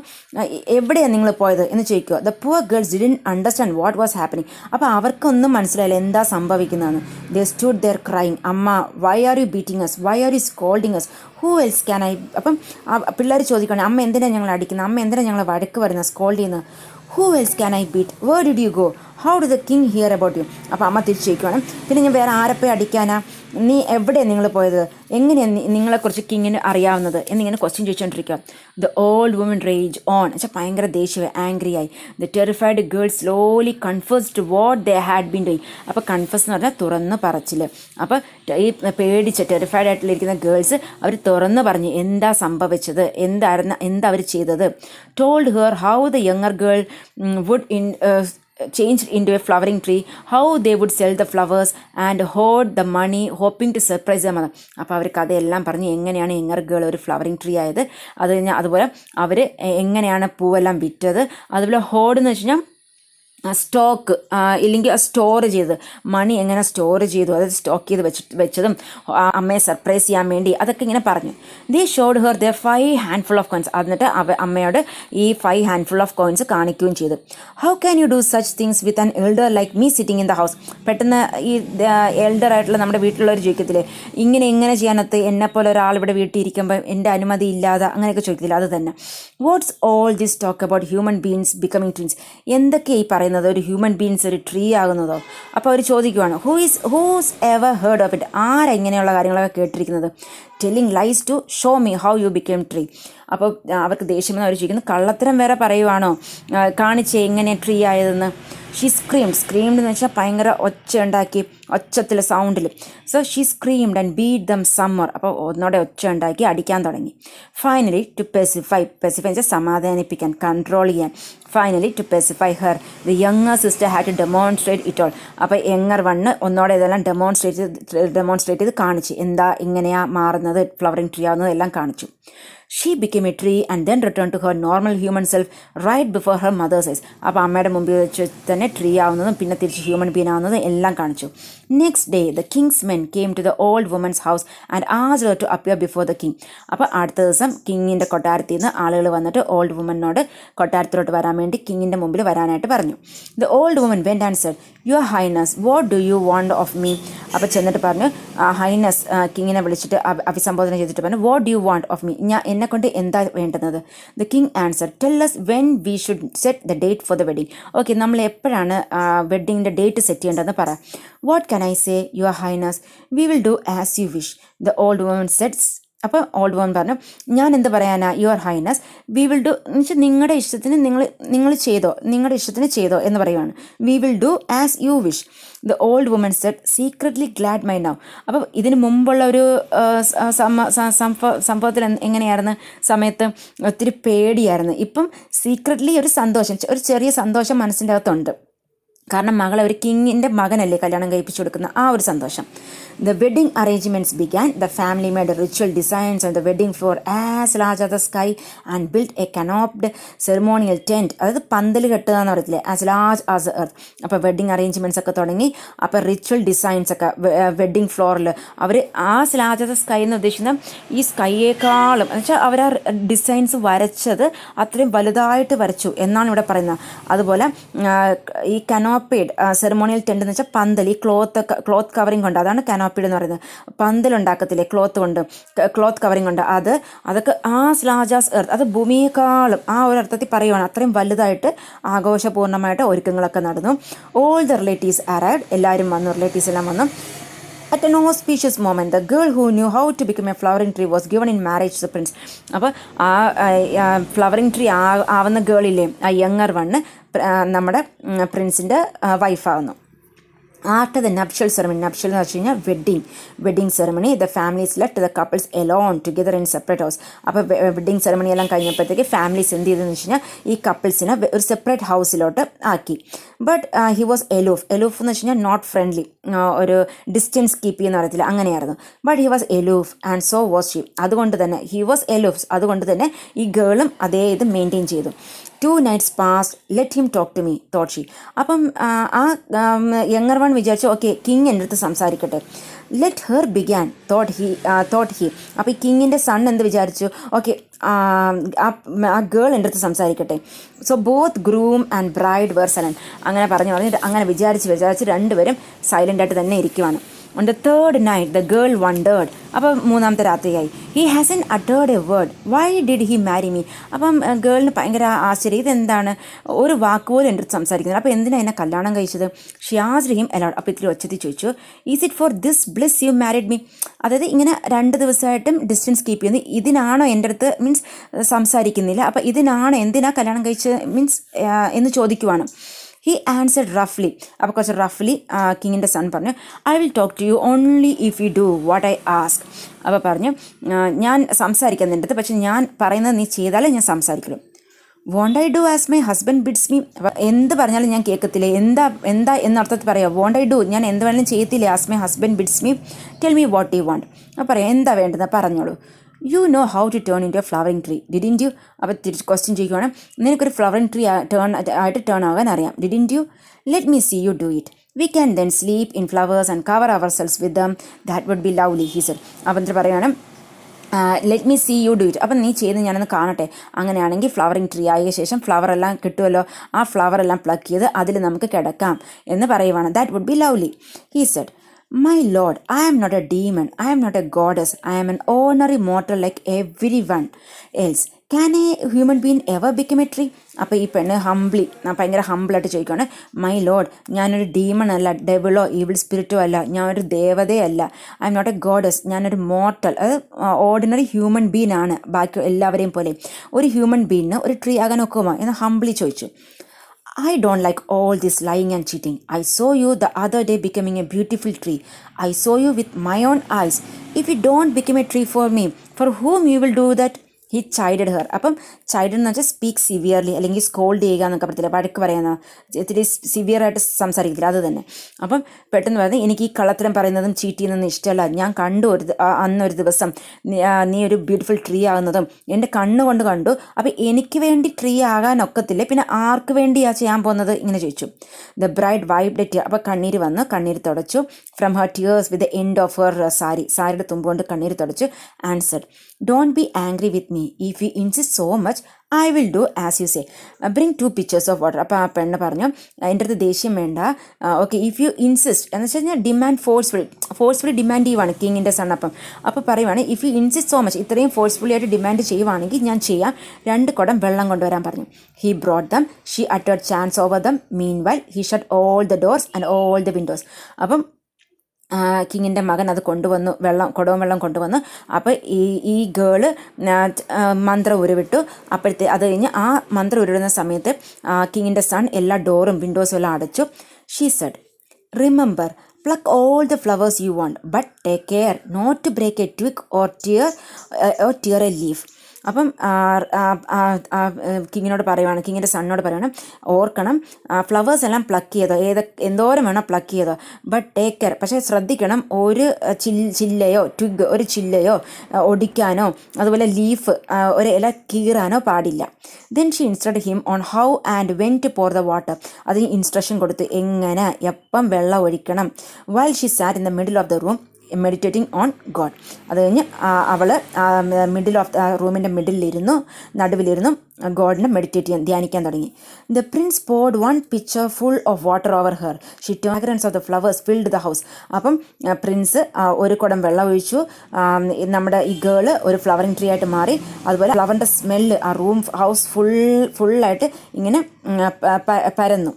എവിടെയാണ് നിങ്ങൾ പോയത് എന്ന് ചോദിക്കുക. The poor girls didn't understand what was happening. അപ്പോൾ അവർക്കൊന്നും മനസ്സിലായില്ല എന്താ സംഭവിക്കുന്നതെന്ന്. They stood there crying. അമ്മ, why are you beating us? Why are you scolding us? Who else can I? അപ്പം പിള്ളേർ ചോദിക്കണം, അമ്മ എന്തിനാണ് ഞങ്ങൾ അടിക്കുന്നത്? അമ്മ എന്തിനാണ് ഞങ്ങൾ വഴക്ക് പറയുന്നത്, സ്കോൾഡ് ചെയ്യുന്നത്? Who else can I beat? Where did you go? How do the king hear about you? അപ്പോൾ അമ്മ തിരിച്ചു ചോദിക്കുവാണ്, പിന്നെ ഞാൻ വേറെ ആരെപ്പോയി അടിക്കാനാ? നീ എവിടെയാണ് നിങ്ങൾ പോയത്? എങ്ങനെയാണ് നിങ്ങളെക്കുറിച്ച് കിങ്ങിന് അറിയാവുന്നത് എന്നിങ്ങനെ ക്വസ്റ്റ്യൻ ചോദിച്ചുകൊണ്ടിരിക്കുക. The old woman rage on. വെച്ചാൽ ഭയങ്കര ദേഷ്യമായി, ആംഗ്രി ആയി. The terrified girls slowly confessed what they had been doing. അപ്പോൾ കൺഫസ് എന്ന് പറഞ്ഞാൽ തുറന്ന് പറച്ചിൽ. അപ്പോൾ ഈ പേടിച്ച ടെറിഫൈഡ് ആയിട്ടുള്ളിരിക്കുന്ന ഗേൾസ് അവർ തുറന്ന് പറഞ്ഞു എന്താ സംഭവിച്ചത്, എന്താ അവർ ചെയ്തത്. Told her how the younger girl would changed into a flowering tree, how they would sell the flowers and hoard the money hoping to surprise their mother. അപ്പോൾ അവർ കഥയെല്ലാം പറഞ്ഞ് എങ്ങനെയാണ് യങ്ങർ ഗേൾ ഒരു ഫ്ലവറിങ് ട്രീ ആയത്, അത് കഴിഞ്ഞാൽ അതുപോലെ അവർ എങ്ങനെയാണ് പൂവെല്ലാം വിറ്റത്, അതുപോലെ ഹോഡ് എന്ന് വെച്ച് കഴിഞ്ഞാൽ സ്റ്റോക്ക് ഇല്ലെങ്കിൽ സ്റ്റോർ ചെയ്ത് മണി എങ്ങനെ സ്റ്റോർ ചെയ്തു, അതായത് സ്റ്റോക്ക് ചെയ്ത് വെച്ചതും അമ്മയെ സർപ്രൈസ് ചെയ്യാൻ വേണ്ടി അതൊക്കെ ഇങ്ങനെ പറഞ്ഞു. They showed her their 5 handful of coins. എന്നിട്ട് അമ്മയോട് ഈ 5 ഹാൻഡ്ഫുൾ ഓഫ് കോയിൻസ് കാണിക്കുകയും ചെയ്തു. How can you do such things with an elder like me sitting in the house? പെട്ടെന്ന് ഈ എൽഡർ ആയിട്ടുള്ള നമ്മുടെ വീട്ടിലുള്ളവർ ചോദിക്കത്തില്ലേ, ഇങ്ങനെ ചെയ്യാനത്ത് എന്നെപ്പോലെ ഒരാൾ ഇവിടെ വീട്ടിൽ ഇരിക്കുമ്പോൾ എൻ്റെ അനുമതി ഇല്ലാതെ അങ്ങനെയൊക്കെ ചോദിക്കത്തില്ല, അത് തന്നെ. What's all this talk about human beings becoming twins? എന്തൊക്കെയാണ് ഈ പറയുന്നത്, ഒരു ഹ്യൂമൻ ബീങ്സ് ഒരു ട്രീ ആകുന്നതോ? അപ്പോൾ അവർ ചോദിക്കുവാണ്, who's ever heard of it? ആരെങ്ങനെയുള്ള കാര്യങ്ങളൊക്കെ കേട്ടിരിക്കുന്നത്? Telling lies to show me how you became tree. അപ്പോൾ അവർക്ക് ദേഷ്യമെന്ന് അവർ ചോദിക്കുന്നു, കള്ളത്തരം വേറെ പറയുവാണോ, കാണിച്ചേ എങ്ങനെ ട്രീ ആയതെന്ന്. ഷീ സ്ക്രീംഡ് എന്ന് വെച്ചാൽ ഭയങ്കര ഒച്ച ഉണ്ടാക്കി, ഒച്ചത്തിൽ സൗണ്ടിൽ. So she screamed and beat them some more. അപ്പോൾ ഒന്നോടെ ഒച്ച ഉണ്ടാക്കി അടിക്കാൻ തുടങ്ങി. ഫൈനലി ടു പെസിഫൈ വെച്ചാൽ സമാധാനിപ്പിക്കാൻ, കൺട്രോൾ ചെയ്യാൻ. Finally to pacify her the younger sister had to demonstrate it all. അപ്പോൾ യങ്ങർ വണ്ണ് ഒന്നോടെ ഇതെല്ലാം ഡെമോൺസ്ട്രേറ്റ് ചെയ്ത് കാണിച്ചു, എന്താ ഇങ്ങനെയാ മാറുന്നത്, ഫ്ലവറിങ് ട്രീ ആവുന്നത് എല്ലാം കാണിച്ചു. She became a tree and then returned to her normal human self right before her mother's eyes. അപ്പോൾ അമ്മയുടെ മുമ്പിൽ വെച്ച് തന്നെ ട്രീ ആവുന്നതും പിന്നെ തിരിച്ച് ഹ്യൂമൻ ബീൻ ആവുന്നതും എല്ലാം കാണിച്ചു. Next day the king's men came to the old woman's house and asked her to appear before the king. അപ്പോൾ അടുത്ത ദിവസം കിങ്ങിൻ്റെ കൊട്ടാരത്തിൽ നിന്ന് ആളുകൾ വന്നിട്ട് ഓൾഡ് വുമനോട് കൊട്ടാരത്തിലോട്ട് വരാൻ വേണ്ടി കിങ്ങിൻ്റെ മുമ്പിൽ വരാനായിട്ട് പറഞ്ഞു. The old woman went and said, your highness what do you want of me? അപ്പോൾ ചെന്നിട്ട് പറഞ്ഞു, ഹൈനസ് കിങ്ങിനെ വിളിച്ചിട്ട് അഭിസംബോധന ചെയ്തിട്ട് പറഞ്ഞു, what do you want of me? എന്നെ കൊണ്ട് എന്താ വേണ്ടുന്നത്? The king answer, tell us when we should set the date for the wedding. Okay, നമ്മൾ എപ്പോഴാണ് വെഡ്ഡിങ്ങിൻ്റെ ഡേറ്റ് സെറ്റ് ചെയ്യേണ്ടതെന്ന് പറ. What can I say, your highness? We will do as you wish. The old woman said. അപ്പോൾ old woman പറഞ്ഞു, ഞാൻ എന്ത് പറയാനാ, your highness V will do എന്ന് വെച്ചാൽ നിങ്ങളുടെ ഇഷ്ടത്തിന് നിങ്ങൾ ചെയ്തോ, നിങ്ങളുടെ ഇഷ്ടത്തിന് ചെയ്തോ എന്ന് പറയുവാണ്. We will do as you wish. The old woman said, secretly glad my now. അപ്പോൾ ഇതിന് മുമ്പുള്ള ഒരു സംഭവത്തിൽ എങ്ങനെയായിരുന്നു, സമയത്ത് ഒത്തിരി പേടിയായിരുന്നു. ഇപ്പം സീക്രറ്റ്ലി ഒരു സന്തോഷം, ഒരു ചെറിയ സന്തോഷം മനസ്സിൻ്റെ അകത്തുണ്ട്. കാരണം മകളെ ഒരു കിങ്ങിൻ്റെ മകനല്ലേ കല്യാണം കഴിപ്പിച്ചു കൊടുക്കുന്ന ആ ഒരു സന്തോഷം. The wedding arrangements began. The family made ritual designs on the wedding floor as large as the sky and built a canoped ceremonial tent. അതായത് പന്തൽ കെട്ടുക എന്ന് പറയത്തില്ലേ, as large as the earth. അപ്പോൾ വെഡ്ഡിങ് അറേഞ്ച്മെൻറ്റ്സ് ഒക്കെ തുടങ്ങി. അപ്പോൾ ritual designs ഒക്കെ വെഡ്ഡിങ് ഫ്ലോറിൽ അവർ as large as the sky എന്ന് ഉദ്ദേശിക്കുന്നത് ഈ സ്കൈയേക്കാളും എന്ന് വെച്ചാൽ അവർ ആ ഡിസൈൻസ് വരച്ചത് അത്രയും വലുതായിട്ട് വരച്ചു എന്നാണ് ഇവിടെ പറയുന്നത്. അതുപോലെ ഈ കനോപ്പ് കനോപ്പേഡ് സെറിമോണിയൽ ടെൻ്റ് എന്ന് വെച്ചാൽ പന്തൽ, ഈ ക്ലോത്ത് കവറിങ് കൊണ്ട്, അതാണ് കനോപ്പേഡ് എന്ന് പറയുന്നത്. പന്തലുണ്ടാക്കത്തില്ലേ ക്ലോത്ത് കവറിങ് കൊണ്ട്, അതൊക്കെ ആസ് ലാർജ് ആസ് എർത്ത്, അത് ഭൂമിയെക്കാളും ആ ഒരു അർത്ഥത്തിൽ പറയുവാണ്, അത്രയും വലുതായിട്ട് ആഘോഷപൂർണ്ണമായിട്ട് ഒരുക്കങ്ങളൊക്കെ നടന്നു. ഓൾ ദ റിലേറ്റീവ്സ് അറൈവ്ഡ്, എല്ലാവരും വന്നു, റിലേറ്റീവ്സ് എല്ലാം വന്നു. At an auspicious moment, the girl who knew how to become a flowering tree was given in marriage to the prince. അപ്പോൾ ഫ്ലവറിങ് ട്രീ ആവുന്ന ഗേളില്ലേ, ആ യങ്ങർ വണ്ണ് നമ്മുടെ പ്രിൻസിൻ്റെ വൈഫാവുന്നു. After the nuptial ceremony, nuptial എന്ന് വെച്ച് കഴിഞ്ഞാൽ wedding ceremony, the families left the couples alone together in separate house. അപ്പോൾ വെഡ്ഡിങ് സെറമണി എല്ലാം കഴിഞ്ഞപ്പോഴത്തേക്ക് ഫാമിലീസ് എന്ത് ചെയ്തെന്ന് വെച്ച് കഴിഞ്ഞാൽ ഈ കപ്പിൾസിനെ ഒരു സെപ്പറേറ്റ് ഹൗസിലോട്ട് ആക്കി. ബട്ട് ഹി വാസ് എലൂഫ് എന്ന് വെച്ച് കഴിഞ്ഞാൽ നോട്ട് ഫ്രണ്ട്ലി, ഒരു ഡിസ്റ്റൻസ് കീപ്പ് ചെയ്യുന്ന അറിയത്തില്ല, അങ്ങനെയായിരുന്നു. But he was aloof and so was she. അതുകൊണ്ട് തന്നെ ഹി വാസ് എലൂഫ്, അതുകൊണ്ട് തന്നെ ഈ ഗേളും അതേ ഇത് മെയിൻറ്റെയിൻ ചെയ്തു. 2 nights passed, let him talk to me, thought she. അപ്പം ആ യങ്ങർ വൺ വിചാരിച്ചു, ഓക്കെ കിങ് എൻ്റെ അടുത്ത് സംസാരിക്കട്ടെ. Let her began, thought he. അപ്പോൾ ഈ കിങ്ങിൻ്റെ സൺ എന്ത് വിചാരിച്ചു, ഓക്കെ ആ ഗേൾ എൻ്റെ അടുത്ത് സംസാരിക്കട്ടെ. So both groom and bride were silent. അങ്ങനെ പറഞ്ഞിട്ട് അങ്ങനെ വിചാരിച്ച് രണ്ടുപേരും സൈലൻ്റായിട്ട് തന്നെ ഇരിക്കുവാണ്. On the third night, the girl wondered. അപ്പം മൂന്നാമത്തെ രാത്രിയായി. He hasn't uttered a word. Why did he marry me? അപ്പം ഗേളിന് ഭയങ്കര ആശ്ചര്യം, ഇതെന്താണ് ഒരു വാക്കുപോലും എൻ്റെ അടുത്ത് സംസാരിക്കുന്നത്, അപ്പോൾ എന്തിനാണ് എന്നെ കല്യാണം കഴിച്ചത്? She asked him aloud. അപ്പോൾ ഇത്തിരി ഒച്ചത്തിൽ ചോദിച്ചു, Is it for this bliss you married me? അതായത് ഇങ്ങനെ 2 ദിവസമായിട്ടും ഡിസ്റ്റൻസ് കീപ്പ് ചെയ്യുന്നത്, ഇതിനാണോ എൻ്റെ അടുത്ത് മീൻസ് സംസാരിക്കുന്നില്ല, അപ്പോൾ ഇതിനാണോ എന്തിനാ കല്യാണം കഴിച്ചത് മീൻസ് എന്ന് ചോദിക്കുവാണ്. He answered roughly. അപ്പോൾ കുറച്ച് റഫ്ലി കിങ്ങിൻ്റെ സൺ പറഞ്ഞു, I will talk to you only if you do what I ask. അപ്പോൾ പറഞ്ഞു, ഞാൻ സംസാരിക്കാൻ നിൻ്റെ അടുത്ത്, പക്ഷെ ഞാൻ പറയുന്നത് നീ ചെയ്താലേ ഞാൻ സംസാരിക്കുള്ളൂ. Won't I do as my husband bids me? എന്ത് പറഞ്ഞാലും ഞാൻ കേൾക്കത്തില്ലേ, എന്താ എന്നർത്ഥത്തിൽ പറയാം. Won't I do, ഞാൻ എന്ത് വേണമെങ്കിലും ചെയ്യത്തില്ലേ, as my husband bids me? Tell me what you want. അപ്പോൾ പറയാം, എന്താ വേണ്ടത് പറഞ്ഞോളൂ. You know how to turn into a flowering tree, didn't you? അപ്പോൾ തിരിച്ച് ക്വസ്റ്റ്യൻ ചെയ്യുകയാണ്, നിനക്കൊരു ഫ്ലവറിങ് ട്രീ ടേൺ ആകാൻ അറിയാം, didn't you? Let me see you do it. We can then sleep in flowers and cover ourselves with them. That would be lovely, he said. അപ്പോൾ എന്നിട്ട് പറയുകയാണ്, let me see you do it. അപ്പം നീ ചെയ്ത് ഞാനൊന്ന് കാണട്ടെ. അങ്ങനെയാണെങ്കിൽ flowering tree ആയ ശേഷം ഫ്ലവർ എല്ലാം കിട്ടുമല്ലോ, ആ ഫ്ലവർ എല്ലാം പ്ലക്ക് ചെയ്ത് അതിൽ നമുക്ക് കിടക്കാം എന്ന് പറയുവാണ്. That would be lovely, he said. My lord, I am not a demon, I am not a goddess, I am an ordinary mortal like everyone else. Can a human being ever become a tree? അപ്പോൾ ഈ പെണ്ണ് ഭയങ്കര ഹംബിളായിട്ട് ചോദിക്കുകയാണ്, my lord, ഞാനൊരു demon അല്ല, ഡെവിളോ evil സ്പിരിറ്റോ അല്ല, ഞാനൊരു ദേവതയല്ല, I am not a goddess, ഞാനൊരു മോർട്ടൽ, അത് ഓർഡിനറി ഹ്യൂമൻ ബീൻ ആണ്, ബാക്കി എല്ലാവരെയും പോലെ. ഒരു ഹ്യൂമൻ ബീനിന് ഒരു ട്രീ ആകാൻ ഒക്കുമോ എന്ന് ഹംബിളി ചോദിച്ചു. I don't like all this lying and cheating. I saw you the other day becoming a beautiful tree. I saw you with my own eyes. If you don't become a tree for me, for whom you will do that? He chided her. അപ്പം ചൈഡ് എന്ന് വെച്ചാൽ speak severely, അല്ലെങ്കിൽ scold ചെയ്യുക എന്നൊക്കെ പറയത്തില്ല, വഴക്ക് പറയുന്ന, ഇത്തിരി സിവിയറായിട്ട് സംസാരിക്കില്ല, അത് തന്നെ. അപ്പം പെട്ടെന്ന് പറയുന്നത്, എനിക്ക് ഈ കള്ളത്തരം പറയുന്നതും ചീറ്റ് ചെയ്യുന്നതും ഇഷ്ടമല്ല. ഞാൻ കണ്ടു അന്നൊരു ദിവസം നീ ഒരു ബ്യൂട്ടിഫുൾ ട്രീ ആകുന്നതും എൻ്റെ കണ്ണുകൊണ്ട് കണ്ടു. അപ്പം എനിക്ക് വേണ്ടി ട്രീ ആകാൻ ഒക്കത്തില്ല, പിന്നെ ആർക്ക് വേണ്ടിയാണ് ചെയ്യാൻ പോകുന്നത് ഇങ്ങനെ ചോദിച്ചു. The bride wiped A tear. അപ്പോൾ കണ്ണീര് തുടച്ചു. From her tears with the end of her സാരിയുടെ തുമ്പുകൊണ്ട് കണ്ണീര് തുടച്ചു. Answered, don't be angry with me. If you insist so much, I will do as you say. Bring 2 pitchers of water. അപ്പോൾ ആ പെണ്ണ് പറഞ്ഞു, എൻ്റെ അടുത്ത് ദേഷ്യം വേണ്ട, ഓക്കെ, ഇഫ് യു ഇൻസിസ്റ്റ് എന്ന് വെച്ച് കഴിഞ്ഞാൽ ഡിമാൻഡ് ഫോഴ്സ്ഫുള്ളി ഡിമാൻഡ് ചെയ്യുവാണ് കിങ്ങിൻ്റെ സൺ. അപ്പോൾ പറയുവാണ്, if you insist so much, ഇത്രയും ഫോഴ്സ്ഫുള്ളി ആയിട്ട് ഡിമാൻഡ് ചെയ്യുവാണെങ്കിൽ ഞാൻ ചെയ്യാം, 2 കുടം വെള്ളം കൊണ്ടുവരാൻ പറഞ്ഞു. He brought dum, she അട്ടേർഡ് chance over dum, mean while he shut all the doors and all the Windows. അപ്പം കിങ്ങിൻ്റെ മകൻ അത് കൊണ്ടുവന്നു, കുടവും വെള്ളം കൊണ്ടുവന്നു. അപ്പോൾ ഈ ഗേള് മന്ത്രം ഉരുവിട്ടു. അത് കഴിഞ്ഞ് ആ മന്ത്രം ഉരുവിടുന്ന സമയത്ത് കിങ്ങിൻ്റെ സൺ എല്ലാ ഡോറും വിൻഡോസും എല്ലാം അടച്ചു. She said, remember, pluck all the flowers you want, but take care not to break a twig or tear a leaf. അപ്പം കിങ്ങിൻ്റെ സണ്ണോട് പറയുവാണ്, ഓർക്കണം, ഫ്ലവേഴ്സ് എല്ലാം പ്ലക്ക് ചെയ്തോ, എന്തോരം വേണം പ്ലക്ക് ചെയ്തോ, ബട്ട് ടേക്ക് കെയർ, പക്ഷേ ശ്രദ്ധിക്കണം, ഒരു ട്വിഗ് ഒരു ചില്ലയോ ഒടിക്കാനോ അതുപോലെ ലീഫ് ഒരു ഇല കീറാനോ പാടില്ല. Then she instruct him on how and when to pour the water. അതിന് ഇൻസ്ട്രക്ഷൻ കൊടുത്ത് എങ്ങനെ എപ്പം വെള്ളം ഒഴിക്കണം. While she sat in the middle of the room, meditating on God. അത് കഴിഞ്ഞ് അവൾ മിഡിൽ ഓഫ് റൂമിൻ്റെ മിഡിലിരുന്നു, നടുവിലിരുന്നു ഗോഡിനെ മെഡിറ്റേറ്റ് ചെയ്യാൻ, ധ്യാനിക്കാൻ തുടങ്ങി. The Prince poured one pitcher full of water over her. She took fragrance of the flowers filled the house. അപ്പം Prince ഒരു കുടം വെള്ളം ഒഴിച്ചു. നമ്മുടെ ഈ ഗേള് ഒരു ഫ്ലവറിങ് ട്രീ ആയിട്ട് മാറി. അതുപോലെ ഫ്ലവറിൻ്റെ സ്മെല്ല് ആ റൂം ഹൗസ് ഫുള്ളായിട്ട് ഇങ്ങനെ പരന്നു.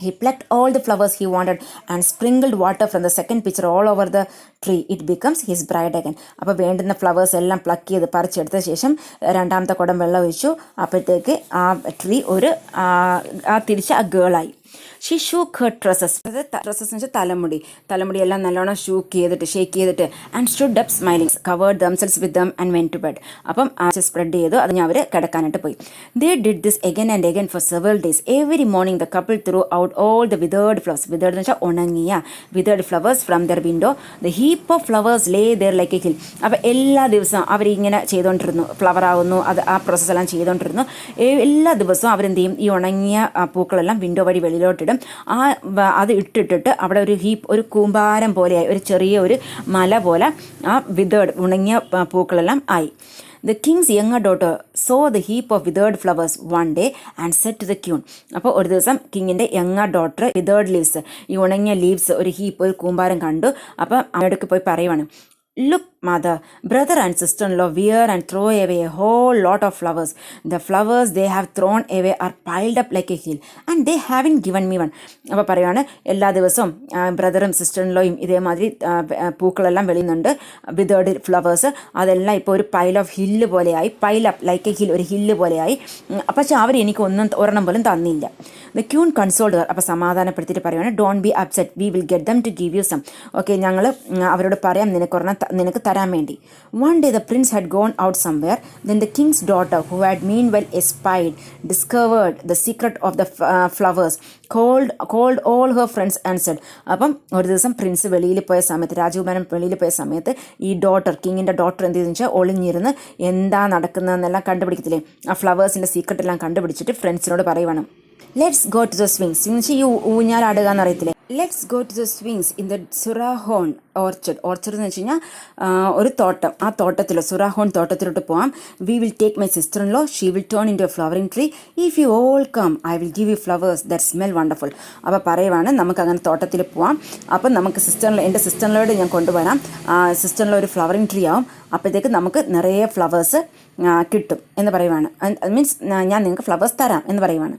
He plucked all the flowers he wanted and sprinkled water from the second pitcher all over the tree. It becomes his bride again. അപ്പോൾ വേണ്ടുന്ന ഫ്ലവേഴ്സ് എല്ലാം പ്ലക്ക് ചെയ്ത് പറിച്ചെടുത്ത ശേഷം രണ്ടാമത്തെ കുടം വെള്ളം ഒഴിച്ചു. അപ്പോഴത്തേക്ക് ആ ട്രീ തിരിച്ച് ആ ഗേളായി. She shook her tresses. Tresses എന്ന് വെച്ചാൽ തലമുടിയെല്ലാം നല്ലോണം ഷേക്ക് ചെയ്തിട്ട് and stood up smiling, covered themselves with them and went to bed. അപ്പം സ്പ്രെഡ് ചെയ്തു, അത് അവർ കിടക്കാനായിട്ട് പോയി. They did this again and again for several days. Every morning the couple threw out all the withered flowers. Withered എന്ന് വെച്ചാൽ ഉണങ്ങിയ withered flowers from their window. The heap of flowers lay there like a hill. അപ്പോൾ എല്ലാ ദിവസവും അവരിങ്ങനെ ചെയ്തുകൊണ്ടിരുന്നു, flower ആവുന്നു, അത് ആ പ്രോസസ്സെല്ലാം ചെയ്തുകൊണ്ടിരുന്നു. എല്ലാ ദിവസവും അവരെന്ത് ചെയ്യും, ഈ ഉണങ്ങിയ പൂക്കളെല്ലാം വിൻഡോ വഴി വെളിയിലോട്ടിടും. അത് ഇട്ടിട്ട് അവിടെ ഒരു കൂമ്പാരം പോലെയായി, ഒരു ചെറിയ ഒരു മല പോലെ ആ വിതേർഡ് ഉണങ്ങിയ പൂക്കളെല്ലാം ആയി. The king's younger daughter saw the heap of withered flowers one day and said to the queen. അപ്പോൾ ഒരു ദിവസം കിങ്ങിൻ്റെ യങ്ങർ ഡോട്ടർ വിതേർഡ് ലീവ്സ്, ഈ ഉണങ്ങിയ ലീവ്സ് ഒരു ഒരു കൂമ്പാരം കണ്ടു. അപ്പം അവിടേക്ക് പോയി പറയുവാണ്, Look, mother, brother and sister-in-law wear and throw away a whole lot of flowers. The flowers they have thrown away are piled up like a hill, and they haven't given me one. അപ്പോൾ പറയുകയാണ്, എല്ലാ ദിവസവും ബ്രദറും സിസ്റ്ററിൻലോയും ഇതേമാതിരി പൂക്കളെല്ലാം വെളിയുന്നുണ്ട്, withered flowers, അതെല്ലാം ഇപ്പോൾ ഒരു pile of hill പോലെയായി, pile up like a hill, ഒരു ഹില്ല് പോലെയായി. പക്ഷെ അവർ എനിക്ക് ഒരെണ്ണം പോലും തന്നില്ല. The queen consoled her. അപ്പോൾ സമാധാനപ്പെടുത്തിയിട്ട് പറയുകയാണ്, don't be upset, we will get them to give you some. Okay, ഞങ്ങൾ അവരോട് പറയാം നിനക്ക് തരാൻ വേണ്ടി. One day the prince had gone out somewhere. Then the king's daughter, who had meanwhile discovered the secret of the flowers, called all her friends and said. അപ്പം ഒരു ദിവസം Prince വെളിയിൽ പോയ സമയത്ത്, രാജകുമാരൻ വെളിയിൽ പോയ സമയത്ത് ഈ കിങ്ങിൻ്റെ ഡോട്ടർ എന്ത് ചെയ്തെന്ന് വെച്ചാൽ ഒളിഞ്ഞിരുന്ന് എന്താ നടക്കുന്നതെന്നെല്ലാം കണ്ടുപിടിക്കത്തില്ലേ, ആ ഫ്ലവേഴ്സിൻ്റെ സീക്രട്ട് എല്ലാം കണ്ടുപിടിച്ചിട്ട് ഫ്രണ്ട്സിനോട് പറയുവാണ്, let's go to the swings. Swings ഈ ഊഞ്ഞാലാടുക എന്നറിയത്തില്ലേ, let's go to the swings in the സുറാഹോൺ ഓർച്ചഡ്. ഓർച്ചഡ് എന്ന് വെച്ച് കഴിഞ്ഞാൽ ഒരു തോട്ടം, ആ തോട്ടത്തിൽ സുറാഹോൺ തോട്ടത്തിലോട്ട് പോകാം. We will take my sister in law, she will turn into a flowering tree. If you all come I will give you flowers that smell wonderful. അപ്പോൾ പറയുവാണ്, നമുക്ക് അങ്ങനെ തോട്ടത്തിൽ പോവാം. അപ്പം നമുക്ക് എൻ്റെ സിസ്റ്ററിനോട് ഞാൻ കൊണ്ടുവരാം, സിസ്റ്ററിനുള്ള ഒരു ഫ്ലവറിംഗ് ട്രീ ആവും. അപ്പോഴത്തേക്ക് നമുക്ക് നിറയെ ഫ്ലവേഴ്സ് കിട്ടും എന്ന് പറയുവാണ്. മീൻസ് ഞാൻ നിങ്ങൾക്ക് ഫ്ലവേഴ്സ് തരാം എന്ന് പറയുവാണ്.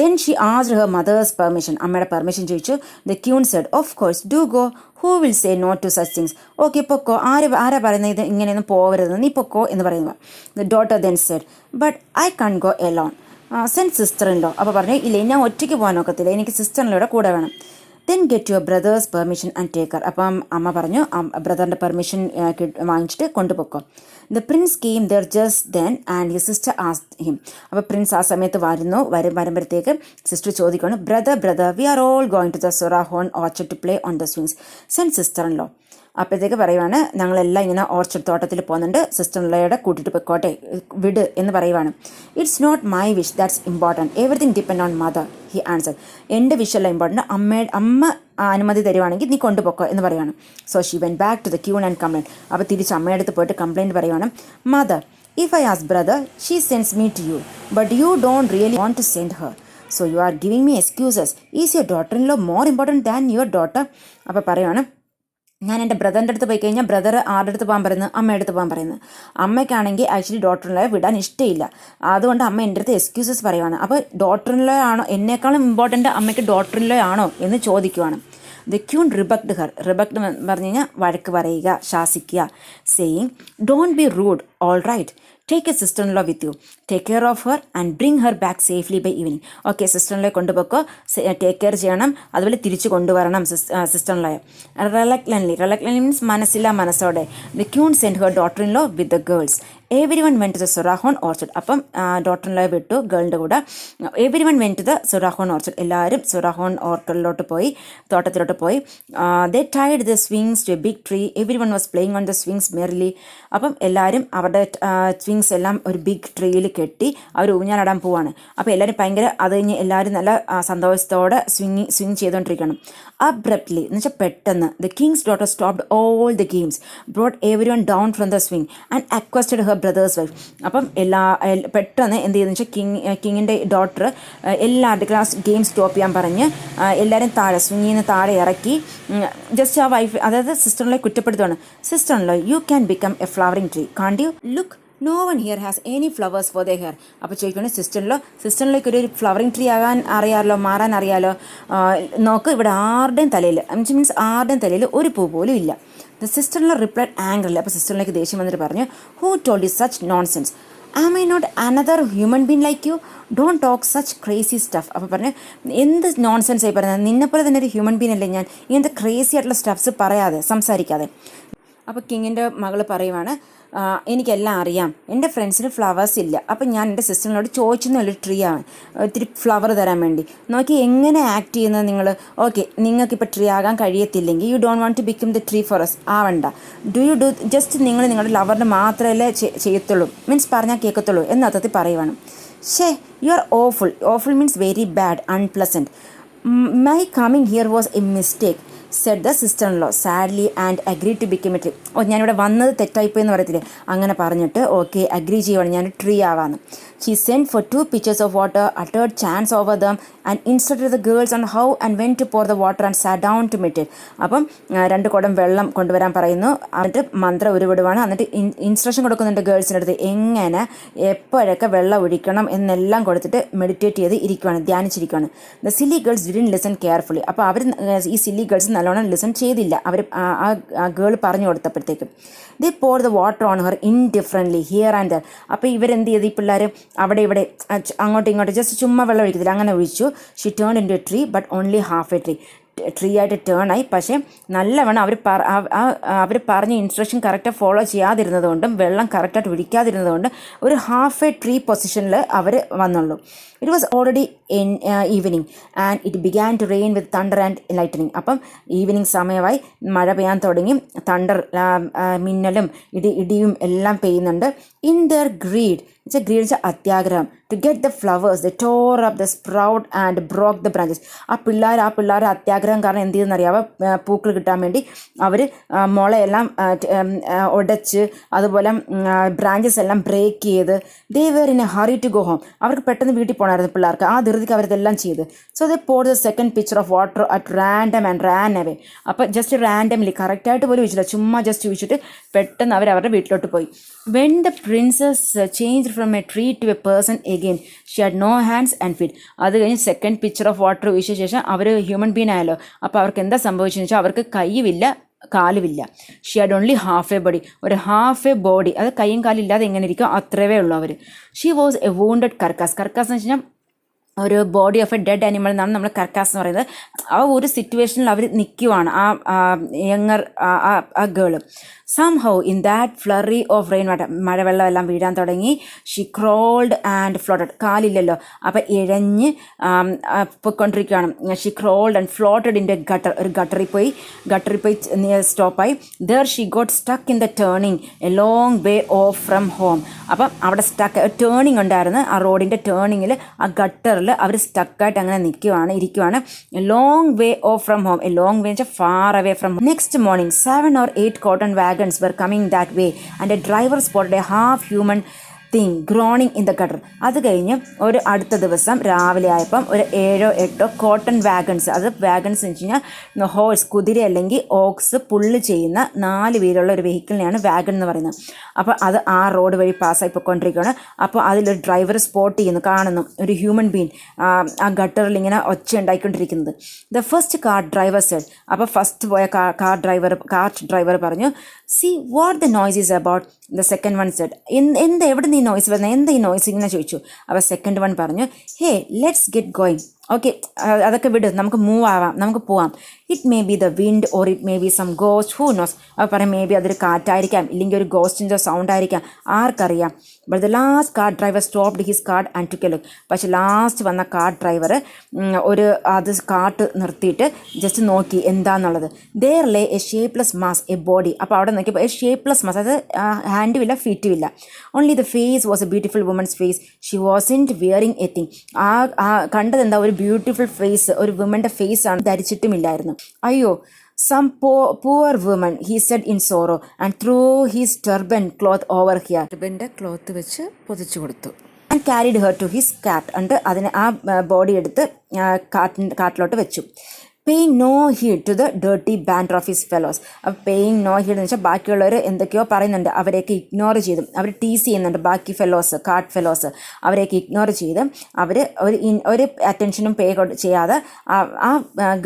Then she asked her mother's permission. അമ്മയുടെ പെർമിഷൻ ചോദിച്ചു. The queen said, of course, do go. Who will say no to such things? Okay, പൊക്കോ, ആരാ പറയുന്നത് ഇത് ഇങ്ങനെയൊന്നും പോകരുത്, നീ പൊക്കോ എന്ന് പറയുക. The daughter then said, but I can't go alone. Send sister-in-law. അപ്പോൾ പറഞ്ഞു, ഇല്ല, ഞാൻ ഒറ്റയ്ക്ക് പോകാൻ നോക്കത്തില്ല, എനിക്ക് സിസ്റ്ററിൻ്റെ കൂടെ വേണം. Then get your brother's permission and take her. അപ്പം അമ്മ പറഞ്ഞു, ബ്രദറിൻ്റെ പെർമിഷൻ വാങ്ങിച്ചിട്ട് കൊണ്ടുപോക്കോ. The prince came there just then and his sister asked him. അപ്പോൾ പ്രിൻസ് ആ സമയത്ത് വരുമ്പോഴത്തേക്ക് സിസ്റ്റർ ചോദിക്കുകയാണ്, brother we are all going to the Sorahorn orchard to play on the swings. Send sister-in-law. അപ്പോഴത്തേക്ക് പറയുവാണ്, ഞങ്ങളെല്ലാം ഇങ്ങനെ ഓർച്ചഡ് തോട്ടത്തിൽ പോകുന്നുണ്ട്, സിസ്റ്ററിൻലോയുടെ കൂട്ടിയിട്ട് പോയിക്കോട്ടെ, വിട് എന്ന് പറയുവാണ്. It's not my wish that's important, everything depend on mother, he answer. എൻ്റെ വിഷല്ല ഇമ്പോർട്ടൻറ്റ്, അമ്മ അനുമതി തരുവാണെങ്കിൽ നീ കൊണ്ടുപോക്കോ എന്ന് പറയുവാണ്. So she went back to the queen and complained. അപ്പോൾ തിരിച്ച് അമ്മയുടെ അടുത്ത് പോയിട്ട് കംപ്ലൈൻറ്റ് പറയുവാണ്, mother, if I ask brother she sends me to you, but you don't really want to send her, so you are giving me excuses. Is your daughter in law more important than your daughter? അപ്പോൾ പറയുവാണ്, ഞാൻ എൻ്റെ ബ്രദറിൻ്റെ അടുത്ത് പോയി കഴിഞ്ഞാൽ brother ആരുടെ അടുത്ത് പോകാൻ പറയുന്നത്, അമ്മയുടെ അടുത്ത് പോകാൻ പറയുന്നത്. അമ്മയ്ക്കാണെങ്കിൽ ആക്ച്വലി ഡോട്ടറിനെ വിടാൻ ഇഷ്ടമില്ല, അതുകൊണ്ട് അമ്മ എൻ്റെ അടുത്ത് എക്സ്ക്യൂസസ് പറയുവാണ്. അപ്പോൾ ഡോട്ടറിൻലോ ആണോ എന്നേക്കാളും ഇമ്പോർട്ടൻ്റ് അമ്മയ്ക്ക് ഡോട്ടറിൻലോ ആണോ എന്ന് ചോദിക്കുവാണ്. The queen rebuked her. Rebuked പറഞ്ഞു കഴിഞ്ഞാൽ വഴക്ക് പറയുക, ശാസിക്കുക. Saying, don't be rude, all right, take a sister in law with you, take care of her and bring her back safely by evening. Okay, സിസ്റ്റർ-ഇൻ-ലോയെ കൊണ്ടുപോക്കോ, ടേക്ക് കെയർ ചെയ്യണം, അതുപോലെ തിരിച്ചു കൊണ്ടുവരണം സിസ്റ്റർ-ഇൻ-ലോയെ. റിലക്റ്റൻ്റ്ലി മീൻസ് മനസ്സില്ല മനസ്സോടെ. The queen send her daughter in law with the girls. Everyone went to the Sorahon orchard. അപ്പം ഡോട്ടറിനെ വിട്ടു ഗേളിൻ്റെ കൂടെ. Everyone went to the Sorahon orchard. എല്ലാവരും Sorahon orchardലോട്ട് പോയി, തോട്ടത്തിലോട്ട് പോയി. They tied the swings to a big tree. Everyone was playing on the swings merrily. അപ്പം എല്ലാവരും അവരുടെ swings എല്ലാം ഒരു ബിഗ് ട്രീയിൽ കെട്ടി അവർ ഊഞ്ഞാലാടാൻ പോവാണ്. അപ്പോൾ എല്ലാവരും ഭയങ്കര അത് കഴിഞ്ഞ് എല്ലാവരും നല്ല സന്തോഷത്തോടെ സ്വിങ് ചെയ്തുകൊണ്ടിരിക്കണം. Abruptly, എന്ന് വെച്ചാൽ പെട്ടെന്ന്, the king's daughter stopped all the games, brought everyone down from the swing and accosted her brother's wife. അപ്പം പെട്ടെന്ന് എന്ത് ചെയ്തെന്ന് വെച്ചാൽ കിങ്ങിൻ്റെ ഡോട്ടർ എല്ലാവരുടെ ക്ലാസ് ഗെയിം സ്റ്റോപ്പ് ചെയ്യാൻ പറഞ്ഞ് എല്ലാവരും താഴെ സ്വിങ്ങിൽ നിന്ന് താഴെ ഇറക്കി. ജസ്റ്റ് ആ വൈഫ്, അതായത് സിസ്റ്ററിനെ കുറ്റപ്പെടുത്തുകയാണ്. സിസ്റ്ററിനോ, you can become a flowering tree, can't you look, no one here has any flowers for the hair. അപ്പോൾ ചോദിക്കുകയാണ് സിസ്റ്ററിലേക്ക് ഒരു ഫ്ലവറിംഗ് ട്രീ ആകാൻ അറിയാമല്ലോ, മാറാൻ അറിയാമല്ലോ, നോക്ക് ഇവിടെ ആരുടെയും തലയിൽ, മീൻസ് ആരുടെയും തലയിൽ ഒരു പൂ പോലും ഇല്ല. The sister in law replied angrily. അപ്പോൾ സിസ്റ്ററിലേക്ക് ദേഷ്യം വന്നിട്ട് പറഞ്ഞു, who told you such nonsense, am I not another human being like you, don't talk such crazy stuff. അപ്പോൾ പറഞ്ഞു, എന്ത് നോൺസെൻസ് ആയി പറയുന്നത്, നിന്നെപ്പോലെ തന്നെ ഒരു ഹ്യൂമൻ ബീൻ അല്ലേ ഞാൻ, ഇങ്ങനത്തെ ക്രേസി ആയിട്ടുള്ള സ്റ്റഫ്സ് പറയാതെ സംസാരിക്കാതെ. അപ്പോൾ കിങ്ങിൻ്റെ മകൾ പറയുവാണ്, എനിക്കെല്ലാം അറിയാം, എൻ്റെ ഫ്രണ്ട്സിന് ഫ്ലവേഴ്സ് ഇല്ല, അപ്പം ഞാൻ എൻ്റെ സിസ്റ്ററിനോട് ചോദിച്ചെന്നുള്ളൊരു ട്രീ ആണ് ഇത്തിരി ഫ്ലവർ തരാൻ വേണ്ടി. നോക്കി എങ്ങനെ ആക്ട് ചെയ്യുന്നത് നിങ്ങൾ. ഓക്കെ, നിങ്ങൾക്കിപ്പോൾ ട്രീ ആകാൻ കഴിയത്തില്ലെങ്കിൽ you don't want to become the tree for us, ആവണ്ട. ഡു ജസ്റ്റ് നിങ്ങൾ നിങ്ങളുടെ ലവറിന് മാത്രമല്ലേ ചെയ്യത്തുള്ളൂ, മീൻസ് പറഞ്ഞാൽ കേൾക്കത്തുള്ളൂ എന്ന് അർത്ഥത്തിൽ പറയുവാണ്. You are awful means very bad, unpleasant. My coming here was A mistake, said the sister-in-law sadly and agreed to become a tree. ഞാനിവിടെ വന്നത് തെറ്റായിപ്പോയി എന്ന് പറയത്തില്ലേ, അങ്ങനെ പറഞ്ഞിട്ട് ഓക്കെ അഗ്രി ചെയ്യുവാണ്, ഞാൻ tree ആവാന്ന്. She sent for 2 pitchers of water, uttered chants over them and instructed the girls on how and when to pour the water and sat down to meditate. അപ്പം 2 കുടം വെള്ളം കൊണ്ടുവരാൻ പറയുന്നു, എന്നിട്ട് മന്ത്രം ഉരുവിടുവാണ്, എന്നിട്ട് ഇൻസ്ട്രക്ഷൻ കൊടുക്കുന്നുണ്ട് ഗേൾസിൻ്റെ അടുത്ത് എങ്ങനെ എപ്പോഴൊക്കെ വെള്ളം ഒഴിക്കണം എന്നെല്ലാം കൊടുത്തിട്ട് മെഡിറ്റേറ്റ് ചെയ്ത് ഇരിക്കുവാണ്, ധ്യാനിച്ചിരിക്കുവാണ്. The silly girls didn't listen carefully. അപ്പോൾ അവർ ഈ സില്ലി ഗേൾസ് നല്ലോണം ലിസൺ ചെയ്തില്ല, അവർ ആ ഗേൾ പറഞ്ഞു കൊടുത്തപ്പോഴത്തേക്കും. They pour the water on her indifferently here and there. അപ്പോൾ ഇവരെന്ത് ചെയ്ത്, ഈ പിള്ളേർ അവിടെ ഇവിടെ അങ്ങോട്ടും ഇങ്ങോട്ടും ജസ്റ്റ് ചുമ്മാ വെള്ളം ഒഴിക്കത്തില്ല, അങ്ങനെ ഒഴിച്ചു. She turn into a tree but only half a tree ആയിട്ട് ടേൺ ആയി. പക്ഷേ നല്ലവണ്ണം അവർ പറഞ്ഞ ഇൻസ്ട്രക്ഷൻ കറക്റ്റ് ഫോളോ ചെയ്യാതിരുന്നത് കൊണ്ടും വെള്ളം കറക്റ്റായിട്ട് ഒഴിക്കാതിരുന്നത് കൊണ്ട് ഒരു ഹാഫ് എ ട്രീ പൊസിഷനിൽ അവർ വന്നുള്ളൂ. It was already evening and it began to rain with thunder and lightning. അപ്പം ഈവനിങ് സമയമായി, മഴ പെയ്യാൻ തുടങ്ങി, തണ്ടർ മിന്നലും ഇടിയും എല്ലാം പെയ്യുന്നുണ്ട്. ഇൻ ദർ ഗ്രീഡ് വെച്ചാൽ അത്യാഗ്രഹം, to get the flowers they tore up the sprout and broke the branches. ആ പിള്ളേർ അത്യാഗ്രഹം കാരണം എന്ത് ചെയ്തെന്നറിയാമോ, പൂക്കൾ കിട്ടാൻ വേണ്ടി അവർ മുളയെല്ലാം ഉടച്ച് അതുപോലെ ബ്രാഞ്ചസ് എല്ലാം ബ്രേക്ക് ചെയ്ത്. They were in a hurry to go home. അവർക്ക് പെട്ടെന്ന് വീട്ടിൽ പോകണമായിരുന്നു പിള്ളേർക്ക്, ആ ധൃതിക്ക് അവരിതെല്ലാം ചെയ്ത്. So they pour the second pitcher of water at random and ran away. അപ്പോൾ ജസ്റ്റ് റാൻഡംലി, കറക്റ്റായിട്ട് പോലും ചോദിച്ചില്ല, ചുമ്മാ ജസ്റ്റ് ചോദിച്ചിട്ട് പെട്ടെന്ന് അവരുടെ വീട്ടിലോട്ട് പോയി. When the princess change from a tree to a person again she had no hands and feet. അത് കഴിഞ്ഞ് സെക്കൻഡ് പിക്ചർ ഓഫ് വാട്ടർ ഒഴിച്ച ശേഷം അവർ ഹ്യൂമൻ ബീൻ ആയല്ലോ. അപ്പോൾ അവർക്ക് എന്താ സംഭവിച്ചതെന്ന് വെച്ചാൽ അവർക്ക് കൈയുമില്ല കാലുമില്ല. She had only half a body, ഒരു ഹാഫ് എ ബോഡി, അത് കൈയും കാലും ഇല്ലാതെ എങ്ങനെ ഇരിക്കും അത്രവേ ഉള്ളൂ അവർ. She was a wounded carcass എന്ന് വെച്ച് കഴിഞ്ഞാൽ ഒരു body of a dead animal എന്നാണ് നമ്മൾ കർക്കാസ് എന്ന് പറയുന്നത്. ആ ഒരു സിറ്റുവേഷനിൽ അവർ നിൽക്കുവാണ് ആ യങ്ങർ ആ girl. Somehow in that flurry of rain water, മഴവെള്ളം എല്ലാം വീഴാൻ തുടങ്ങി. ഷി ക്രോൾഡ് ആൻഡ് ഫ്ലോട്ടഡ്, കാലില്ലല്ലോ, അപ്പം ഇഴഞ്ഞ് പോയിക്കൊണ്ടിരിക്കുകയാണ്. She crawled and floated in a gutter, ഒരു ഗട്ടറിൽ പോയി സ്റ്റോപ്പായി. There she got stuck in the turning a long way off from home. അപ്പം അവിടെ സ്റ്റക്ക്, ടേണിങ് ഉണ്ടായിരുന്നു, ആ റോഡിൻ്റെ ടേണിങ്ങിൽ ആ ഗട്ടറിൽ അവർ സ്റ്റക്കായിട്ട് അങ്ങനെ ഇരിക്കുവാണ്. A long way off from home, a long way വെച്ചാൽ far away from home. Next morning 7 or 8 cotton wagons were coming that way and a driver spotted a half human thing groaning in the gutter. അത് കഴിഞ്ഞ് ഒരു അടുത്ത ദിവസം രാവിലെ ആയപ്പം ഒരു 7 or 8 cotton wagons, അത് വാഗൺസ് എന്ന് വെച്ച് കഴിഞ്ഞാൽ ഹോഴ്സ്, കുതിര അല്ലെങ്കിൽ ഓക്സ് പുള്ള് ചെയ്യുന്ന 4 വീലുള്ള ഒരു വെഹിക്കിളിനെയാണ് വാഗൺ എന്ന് പറയുന്നത്. അപ്പോൾ അത് ആ റോഡ് വഴി പാസ്സായി പോയിക്കൊണ്ടിരിക്കുകയാണ്. അപ്പോൾ അതിലൊരു ഡ്രൈവർ സ്പോട്ട് ചെയ്യുന്നു, കാണുന്നു ഒരു ഹ്യൂമൻ ബീൻ ആ ഗട്ടറിൽ ഇങ്ങനെ ഒച്ച ഉണ്ടായിക്കൊണ്ടിരിക്കുന്നത്. The first car driver said, അപ്പോൾ ഫസ്റ്റ് പോയ കാർ ഡ്രൈവർ പറഞ്ഞു, see what the noise is about. The second one said, എവിടെ നീ നോയ്സ് വരുന്നത്, എന്താ ഈ നോയ്സ് ഇങ്ങനെ ചോദിച്ചു. അപ്പോൾ സെക്കൻഡ് വൺ പറഞ്ഞു, hey let's get going. Okay, അതൊക്കെ വിട്, നമുക്ക് മൂവ് ആവാം, നമുക്ക് പോവാം. It may be the wind or it may be some ghost, who knows. അപ്പോൾ പറയാം മേ ബി അതൊരു കാറ്റായിരിക്കാം, ഇല്ലെങ്കിൽ ഒരു ഗോസ്റ്റിൻ്റെ സൗണ്ട് ആയിരിക്കാം, ആർക്കറിയാം. But the last car driver stopped his car and took a look. പക്ഷെ ലാസ്റ്റ് വന്ന കാർ ഡ്രൈവർ അത് കാട്ട് നിർത്തിയിട്ട് ജസ്റ്റ് നോക്കി എന്താന്നുള്ളത്. There lay a shapeless mass, a body. അപ്പോൾ അവിടെ നോക്കിയപ്പോൾ എ ഷേപ്പ്ലെസ് മാസ്, അത് ഹാൻഡും ഇല്ല ഫീറ്റും ഇല്ല. Only the face was a beautiful woman's face. She wasn't wearing a thing. കണ്ടത് എന്താ, ഒരു ബ്യൂട്ടിഫുൾ ഫേസ്, ഒരു വുമൻ്റെ ഫേസ് ആണ്, ധരിച്ചിട്ടുമില്ലായിരുന്നു. അയ്യോ, some poor woman, he said in sorrow and threw his turban cloth over here. turban cloth വെച്ച് പൊതിച്ചു കൊടുത്തു. and carried her to his cart. and അതിനെ ആ ബോഡി എടുത്ത് കാട്ടിലോട്ട് വെച്ചു. Paying no heed to the dirty banter of his fellows. അപ്പോൾ paying no heed എന്ന് വെച്ചാൽ ബാക്കിയുള്ളവർ എന്തൊക്കെയോ പറയുന്നുണ്ട്, അവരെയൊക്കെ ഇഗ്നോർ ചെയ്ത്, അവർ ടീസ് ചെയ്യുന്നുണ്ട്. ബാക്കി ഫെലോസ്, കാർട്ട് ഫെലോസ്, അവരെയൊക്കെ ഇഗ്നോർ ചെയ്ത് അവർ ഒരു അറ്റൻഷനും പേ ചെയ്യാതെ ആ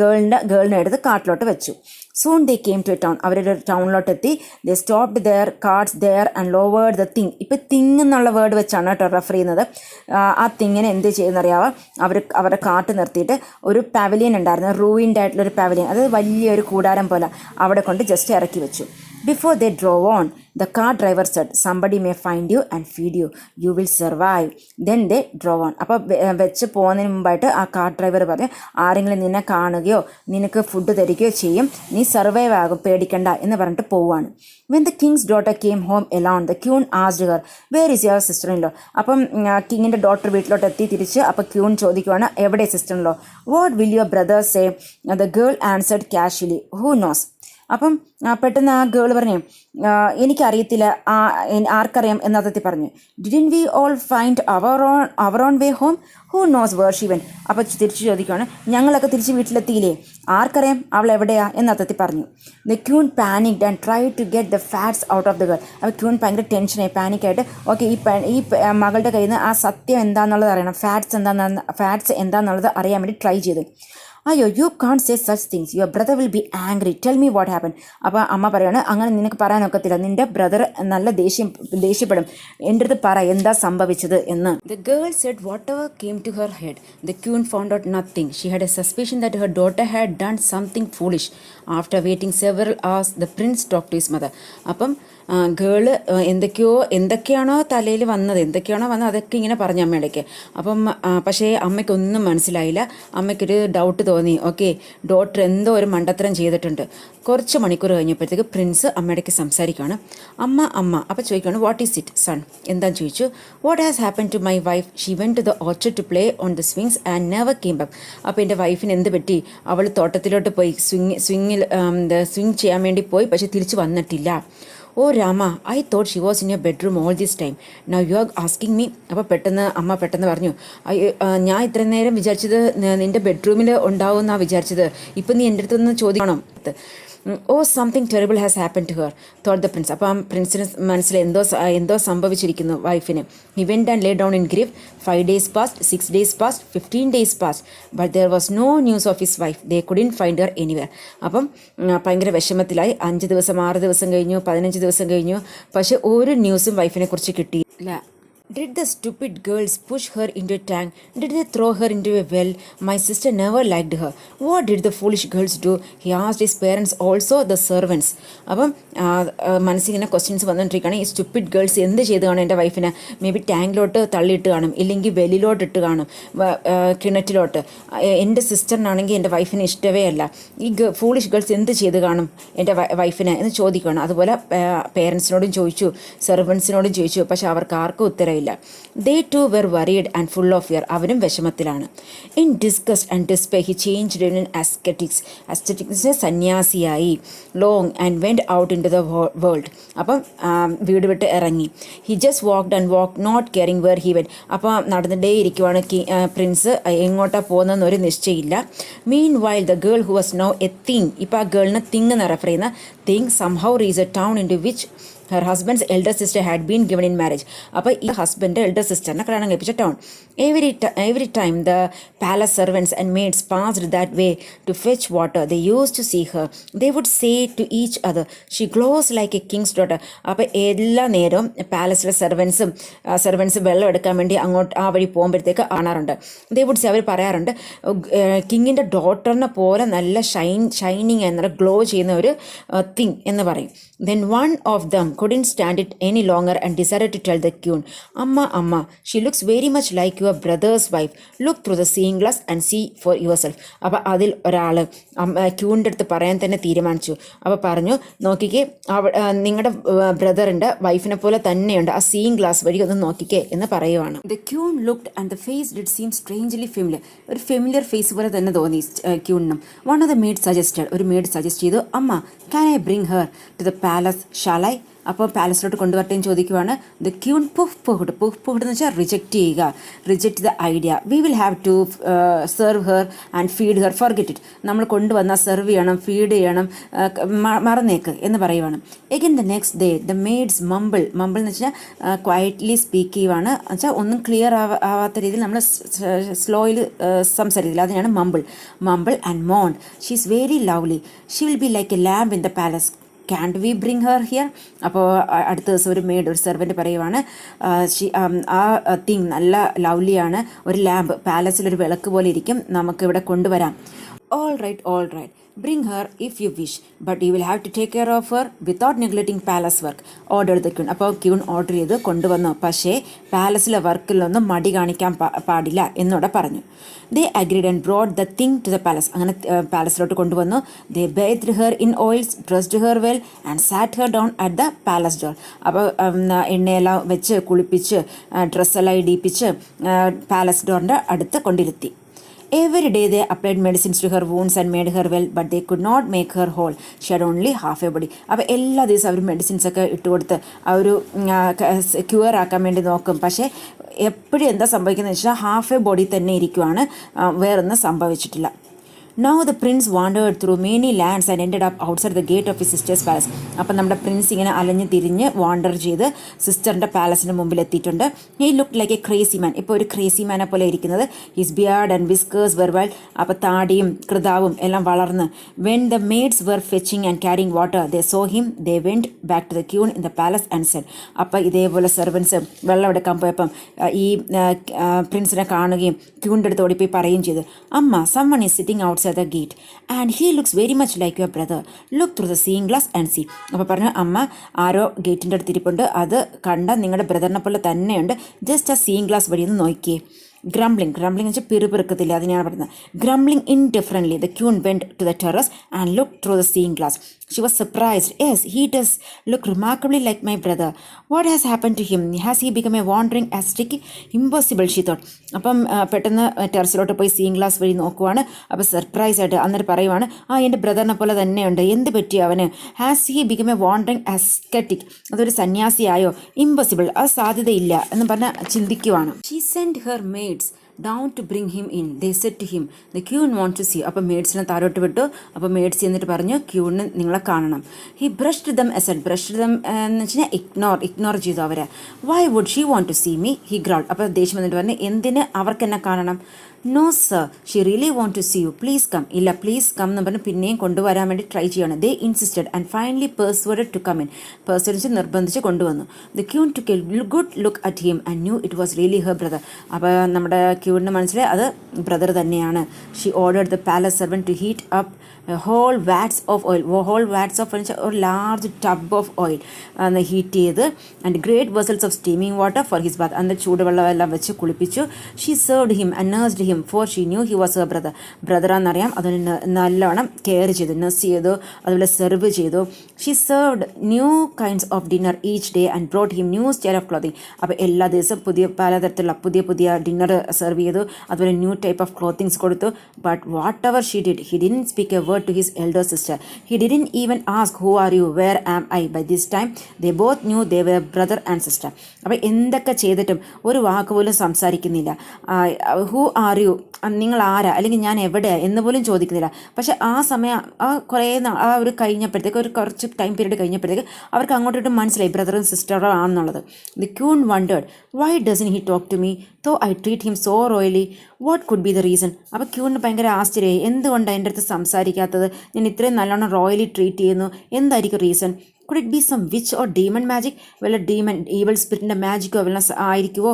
ഗേളിനെ എടുത്ത് കാട്ടിലോട്ട് വെച്ചു. Soon they came to a town. അവരൊരു ടൗണിലോട്ടെത്തി. They stopped their carts there and lowered the thing. ഇപ്പോൾ തിങ് എന്നുള്ള വേർഡ് വെച്ചാണ് കേട്ടോ റെഫർ ചെയ്യുന്നത്. ആ തിങ്ങിനെ എന്ത് ചെയ്യുന്നറിയാവോ, അവരുടെ കാട്ട് നിർത്തിയിട്ട് ഒരു പവലിയൻ ഉണ്ടായിരുന്നു, റൂയിൻഡ് ആയിട്ടുള്ളൊരു പവലിയൻ, അത് വലിയൊരു കൂടാരം പോലെ, അവിടെ കൊണ്ട് ജസ്റ്റ് ഇറക്കി വെച്ചു. Before they drove on, the car driver said, somebody may find you and feed you. You will survive. Then they drove on. അപ്പോൾ വെച്ച് പോകുന്നതിന് മുമ്പായിട്ട് ആ കാർ ഡ്രൈവർ പറഞ്ഞു, ആരെങ്കിലും നിന്നെ കാണുകയോ നിനക്ക് ഫുഡ് തരികയോ ചെയ്യും, നീ സർവൈവ് ആകും, പേടിക്കണ്ട എന്ന് പറഞ്ഞിട്ട് പോവുകയാണ്. When the king's daughter came home alone, the queen asked her, where is your sister-in-law? അപ്പം കിങ്ങിൻ്റെ ഡോട്ടർ വീട്ടിലോട്ട് എത്തി തിരിച്ച്. അപ്പോൾ ക്യൂൻ ചോദിക്കുവാണ്, എവിടെ സിസ്റ്റർ-in-law? What will your brother say? The girl answered casually, who knows? അപ്പം പെട്ടെന്ന് ആ ഗേൾ പറഞ്ഞു, എനിക്കറിയത്തില്ല, ആർക്കറിയാം എന്നർത്ഥത്തിൽ പറഞ്ഞു. Didn't we all find our own way home? Who knows where she went? അപ്പോൾ തിരിച്ച് ചോദിക്കുകയാണ്, ഞങ്ങളൊക്കെ തിരിച്ച് വീട്ടിലെത്തിയില്ലേ, ആർക്കറിയാം അവൾ എവിടെയാ എന്നർത്ഥത്തിൽ പറഞ്ഞു. The queen panicked and try to get the facts out of the girl. അപ്പോൾ ക്യൂൻ ഭയങ്കര ടെൻഷനായി, പാനിക്കായിട്ട് ഓക്കെ ഈ മകളുടെ കയ്യിൽ നിന്ന് ആ സത്യം എന്താണെന്നുള്ളത് അറിയണം, ഫാറ്റ്സ് എന്താണെന്നുള്ളത് അറിയാൻ വേണ്ടി ട്രൈ ചെയ്തു. അയ്യോ, you can't say such things, your brother will be angry, tell me what happen. അപ്പോൾ അമ്മ പറയുകയാണ്, അങ്ങനെ നിനക്ക് പറയാനൊക്കത്തില്ല, നിൻ്റെ ബ്രദർ നല്ല ദേഷ്യപ്പെടും, എൻ്റെ അടുത്ത് പറ എന്താ സംഭവിച്ചത് എന്ന്. The girl said whatever came to her head. The queen found out nothing. She had a suspicion that her daughter had done something foolish. After waiting several hours the prince talk to his mother. അപ്പം girl എന്തൊക്കെയാണോ തലയിൽ വന്നത്, അതൊക്കെ ഇങ്ങനെ പറഞ്ഞു അമ്മയിടയ്ക്ക്. അപ്പം പക്ഷേ അമ്മയ്ക്കൊന്നും മനസ്സിലായില്ല. അമ്മയ്ക്കൊരു ഡൗട്ട് തോന്നി, ഓക്കെ ഡോട്ടർ എന്തോ ഒരു മണ്ടത്തരം ചെയ്തിട്ടുണ്ട്. കുറച്ച് മണിക്കൂർ കഴിഞ്ഞപ്പോഴത്തേക്ക് പ്രിൻസ് അമ്മയിടയ്ക്ക് സംസാരിക്കുകയാണ്. അമ്മ അപ്പോൾ ചോദിക്കുകയാണ്, വാട്ട് ഈസ് ഇറ്റ് സൺ? എന്താണെന്ന് ചോദിച്ചു. What has happen to my wife? She went to the orchard to play on the swings and never came back. അപ്പോൾ എൻ്റെ വൈഫിന് എന്ത് പറ്റി? അവൾ തോട്ടത്തിലോട്ട് പോയി സ്വിങ് ചെയ്യാൻ വേണ്ടി പോയി, പക്ഷേ തിരിച്ച് വന്നിട്ടില്ല. Oh Rama, I thought she was in your bedroom all this time, now you are asking me. അപ്പോൾ അമ്മ പെട്ടെന്ന് പറഞ്ഞു, ഞാൻ ഇത്രയും നേരം വിചാരിച്ചത് നിൻ്റെ ബെഡ്റൂമിൽ ഉണ്ടാവുമെന്നാണ് വിചാരിച്ചത്, ഇപ്പം നീ എൻ്റെ അടുത്തൊന്ന് ചോദിക്കണം. Oh something terrible has happen to her thought the prince. അപ്പോൾ ആ പ്രിൻസിന് മനസ്സിൽ എന്തോ സംഭവിച്ചിരിക്കുന്നു വൈഫിന്. He went and lay down in grief. 5 days passed, 6 days passed, 15 days passed, but there was no news of his wife. They couldn't find her anywhere. അപ്പം ഭയങ്കര വിഷമത്തിലായി. 5 ദിവസം 6 ദിവസം കഴിഞ്ഞു, 15 ദിവസം കഴിഞ്ഞു, പക്ഷെ ഒരു ന്യൂസും വൈഫിനെ കുറിച്ച് കിട്ടിയില്ല. Did the stupid girls push her into a tank? Did they throw her into a well? My sister never liked her. What did the foolish girls do? He asked his parents, also the servants. അപ്പം മനസ്സിങ്ങനെ questions വന്നുകൊണ്ടിരിക്കുകയാണ്. ഈ stupid girls എന്ത് ചെയ്ത് കാണും എൻ്റെ വൈഫിനെ? May be ടാങ്കിലോട്ട് തള്ളിയിട്ട് കാണും, ഇല്ലെങ്കിൽ വെളിയിലോട്ട് ഇട്ട് കാണും, കിണറ്റിലോട്ട്. എൻ്റെ സിസ്റ്ററിനാണെങ്കിൽ എൻ്റെ വൈഫിന് ഇഷ്ടമേ അല്ല. ഈ ഫൂളിഷ് ഗേൾസ് എന്ത് ചെയ്ത് കാണും എൻ്റെ വൈഫിനെ എന്ന് ചോദിക്കുകയാണ്. അതുപോലെ പേരൻസിനോടും ചോദിച്ചു, സെർവൻസിനോടും ചോദിച്ചു, പക്ഷെ അവർക്ക് ആർക്കും ഉത്തരവില്ല. They too were worried and full of fear. അവരും വിഷമത്തിലാണ്. In disgust and despair he changed in ascetics സന്യാസിയായി. Long and went out into the world. അപ്പം വീട് വിട്ട് ഇറങ്ങി. He just walked and walked, not caring where he went. അപ്പോൾ നടന്നിട്ടേ ഇരിക്കുവാണ് Prince. എങ്ങോട്ടാ പോകുന്നതെന്ന് ഒരു നിശ്ചയമില്ല. Meanwhile the girl who was now a thing, ഇപ്പോൾ ആ ഗേളിനെ തിങ് എന്ന് റെഫർ ചെയ്യുന്ന thing somehow reached a town into which her husband's elder sister had been given in marriage. അപ്പോൾ ഈ ഹസ്ബൻഡ് എൽഡർ സിസ്റ്ററിനെ കല്യാണം കഴിപ്പിച്ച town. Every time the palace servants and maids passed that way to fetch water, they used to see her. They would say to each other, she glows like a king's daughter. അപ്പോൾ എല്ലാ നേരവും പാലസിലെ servants വെള്ളം എടുക്കാൻ വേണ്ടി അങ്ങോട്ട് ആ വഴി പോകുമ്പോഴത്തേക്ക് കാണാറുണ്ട്. they would say, അവർ പറയാറുണ്ട്, കിങ്ങിൻ്റെ ഡോട്ടറിനെ പോലെ നല്ല ഷൈനിങ് എന്നുള്ള ഗ്ലോ ചെയ്യുന്ന ഒരു തിങ് എന്ന് പറയും. Then one of them couldn't stand it any longer and decided to tell the queen, Amma, she looks very much like your brother's wife. Look through the seeing glass and see for yourself. അപ്പോൾ അതിൽ ഒരാൾ ക്യൂണിൻ്റെ അടുത്ത് പറയാൻ തന്നെ തീരുമാനിച്ചു. അപ്പോൾ പറഞ്ഞു, നോക്കിക്കേ, നിങ്ങളുടെ ബ്രദറിൻ്റെ വൈഫിനെ പോലെ തന്നെയുണ്ട്, ആ സീയിങ് ഗ്ലാസ് വഴി ഒന്ന് നോക്കിക്കേ എന്ന് പറയുവാണ്. The queen looked and the face did seem strangely familiar. ഒരു ഫെമിലിയർ ഫേസ് പോലെ തന്നെ തോന്നി ക്യൂണിനും. One of the maids suggested, ഒരു മെയ്ഡ് സജസ്റ്റ് ചെയ്തു, അമ്മ, can I bring her to the palace, shall I? അപ്പോൾ പാലസിലോട്ട് കൊണ്ടുവരട്ടെ ചോദിക്കുവാണ്. ദ ക്യൂൺ പുഹ്ഡ് എന്ന് വെച്ചാൽ reject the idea. We will have to serve her and feed her, forget it. നമ്മൾ കൊണ്ടുവന്നാൽ serve ചെയ്യണം, feed ചെയ്യണം, മറന്നേക്ക് എന്ന് പറയുവാണ്. Again the next day the maids mumble എന്ന് വെച്ചാൽ ക്വയറ്റ്ലി സ്പീക്ക് ചെയ്യുവാണ്. വെച്ചാൽ ഒന്നും ക്ലിയർ ആവാത്ത രീതിയിൽ നമ്മൾ സ്ലോയിൽ സംസാരിക്കില്ല, അതിനാണ് mumble and moaned. She is very lovely, she will be like a lamp in the palace. Can't we bring her here? അപ്പോൾ അടുത്ത ദിവസം ഒരു സെർവൻറ്റ് പറയുവാണ്, ആ തിങ് നല്ല ലവ്ലിയാണ്, ഒരു ലാമ്പ് പാലസിലൊരു വിളക്ക് പോലെ ഇരിക്കും, നമുക്കിവിടെ കൊണ്ടുവരാം. All right, bring her if you wish, but you will have to take care of her without neglecting palace work, ordered the queen. അപ്പോൾ ക്യൂൺ ഓർഡർ ചെയ്ത് കൊണ്ടുവന്നു, പക്ഷേ പാലസിലെ വർക്കിലൊന്നും മടി കാണിക്കാൻ പാടില്ല എന്നോടെ പറഞ്ഞു. They agreed and brought the thing to the palace. അങ്ങനെ പാലസിലോട്ട് കൊണ്ടുവന്നു. They bathed her in oils, dressed her well and sat her down at the palace door. അപ്പോൾ എണ്ണയെല്ലാം വെച്ച് കുളിപ്പിച്ച് ഡ്രസ്സെല്ലാം ഇടിപ്പിച്ച് പാലസ് ഡോറിൻ്റെ അടുത്ത് കൊണ്ടിരുത്തി. Every day they applied medicines to her wounds and made her well, but they could not make her whole. She had only half a body. അപ്പോൾ എല്ലാ ദിവസവും അവർ മെഡിസിൻസൊക്കെ ഇട്ട് കൊടുത്ത് ആ ഒരു ക്യൂർ ആക്കാൻ വേണ്ടി നോക്കും, പക്ഷേ എപ്പോഴും എന്താ സംഭവിക്കുന്നത് വെച്ചാൽ ഹാഫ് എ ബോഡി തന്നെ ഇരിക്കുവാണ്, വേറൊന്നും സംഭവിച്ചിട്ടില്ല. Now the prince wandered through many lands and ended up outside the gate of his sister's palace. അപ്പം നമ്മുടെ പ്രിൻസ് ഇങ്ങനെ അലഞ്ഞ് തിരിഞ്ഞ് വാണ്ടർ ചെയ്ത് സിസ്റ്ററിൻ്റെ പാലസിൻ്റെ മുമ്പിൽ എത്തിയിട്ടുണ്ട്. He looked like a crazy man. ഇപ്പോൾ ഒരു ക്രേസി മാനെ പോലെ ഇരിക്കുന്നത്. His beard and whiskers were wild. അപ്പോൾ താടിയും കൃതാവും എല്ലാം വളർന്ന്. When the maids were fetching and carrying water, they saw him. They went back to the queen in the palace and said, അപ്പോൾ ഇതേപോലെ സെർവൻസ് വെള്ളം എടുക്കാൻ പോയപ്പം ഈ പ്രിൻസിനെ കാണുകയും ക്യൂണിൻ്റെ അടുത്ത് ഓടിപ്പോയി പറയുകയും ചെയ്തു, അമ്മ, someone is sitting outside the gate and he looks very much like your brother. Look through the seeing glass and see. അപ്പോൾ പറഞ്ഞു, അമ്മ, ആരോ ഗേറ്റിൻ്റെ അടുത്ത് ഇരിപ്പുണ്ട്, അത് കണ്ട നിങ്ങളുടെ ബ്രദറിനെ പോലെ തന്നെയുണ്ട്, ജസ്റ്റ് ആ സീയിങ് ഗ്ലാസ് വഴി ഒന്ന് നോക്കിയേ. ഗ്രംബ്ലിംഗ് എന്ന് വെച്ചാൽ പിറുപിറുക്കത്തില്ല, അതിനാണ് പറയുന്നത്. Grumbling indifferently the queen went to the terrace and looked through the seeing glass. She was surprised. Yes, he does look remarkably like my brother. What has happened to him? Has he become a wandering ascetic? Impossible, she thought. അപ്പം പെട്ടെന്ന് ടെറസിലോട്ട് പോയി seeing glass വഴി നോക്കുവാണ്. അപ്പോൾ surprise ആയിട്ട് അന്നേരം പറയുവാണ്, എൻ്റെ ബ്രദറിനെ പോലെ തന്നെയുണ്ട്, എന്ത് പറ്റി അവന്? Has he become a wandering ascetic? അതൊരു സന്യാസിയായോ? ഇമ്പോസിബിൾ, അത് സാധ്യതയില്ല എന്ന് പറഞ്ഞ് ചിന്തിക്കുവാണ്. She sent her maids down to bring him in. They said to him, the queen wants to see. അപ്പോൾ മേഡ്സിനെ താഴോട്ട് വിട്ടു. അപ്പോൾ മേഡ്സ് എന്നിട്ട് പറഞ്ഞു, ക്യൂണിന് നിങ്ങളെ കാണണം. He brushed them aside. എന്ന് വെച്ചാൽ ഇഗ്നോർ ചെയ്തു അവരെ. Why would she want to see me? He growled. അപ്പോൾ ദേഷ്യം വന്നിട്ട് പറഞ്ഞു, എന്തിന് അവർക്ക് എന്നെ കാണണം? No sir, she really want to see you. Please come. ഇല്ല, പ്ലീസ് കം എന്ന് പറഞ്ഞ് പിന്നെയും കൊണ്ടുവരാൻ വേണ്ടി ട്രൈ ചെയ്യണം. They insisted and finally persuaded to come in. നിർബന്ധിച്ച് കൊണ്ടുവന്നു. The queen took a good look at him and knew it was really her brother. അപ്പോൾ നമ്മുടെ ക്യൂണിന് മനസ്സിലായി അത് ബ്രദർ തന്നെയാണ്. She ordered the palace servant to heat up whole vats of ഒരു large tub of oil heat ചെയ്ത് and great vessels of steaming water for his bath. അന്ന് ചൂടുവെള്ളം എല്ലാം വെച്ച് കുളിപ്പിച്ചു. She served him and nursed him for she knew he was her ബ്രദറാന്നറിയാം. അതിന് നല്ലവണ്ണം കെയർ ചെയ്തു, നഴ്സ് ചെയ്തു, അതുപോലെ സെർവ് ചെയ്തു. She served new kinds of dinner each day and brought him new style of clothing. അപ്പോൾ എല്ലാ ദിവസവും പലതരത്തിലുള്ള പുതിയ ഡിന്നർ സെർവ് ചെയ്തു, അതുപോലെ ന്യൂ ടൈപ്പ് ഓഫ് ക്ലോത്തിങ്സ് കൊടുത്തു. But what ever she did, he didn't speak A word to his elder sister. He didn't even ask, who are you, where am I? By this time they both knew they were brother and sister. അപ്പോൾ എന്തൊക്കെ ചെയ്തിട്ടും ഒരു വാക്ക് പോലും സംസാരിക്കുന്നില്ല. Who are are you, നിങ്ങൾ ആരാ, അല്ലെങ്കിൽ ഞാൻ എവിടെയാണ് എന്ന് പോലും ചോദിക്കുന്നില്ല. പക്ഷെ ആ സമയം ആ ഒരു കഴിഞ്ഞപ്പോഴത്തേക്ക്, ഒരു കുറച്ച് ടൈം പീരീഡ് കഴിഞ്ഞപ്പോഴത്തേക്ക് അവർക്ക് അങ്ങോട്ടിട്ട് മനസ്സിലായി ബ്രദറും സിസ്റ്ററും ആണെന്നുള്ളത്. The queen wondered why doesn't he talk to me though I treat him so royally, what could be the reason. അപ്പോൾ ക്യൂണിന് ഭയങ്കര ആശ്ചര്യമായി, എന്തുകൊണ്ടാണ് എൻ്റെ അടുത്ത് സംസാരിക്കാത്തത്, ഞാൻ ഇത്രയും നല്ലോണം റോയലി ട്രീറ്റ് ചെയ്യുന്നു, എന്തായിരിക്കും reason. Could it be some witch or demon magic? വല്ല demon, evil spiritൻ്റെ മാജിക്കോ വല്ല ആയിരിക്കുമോ.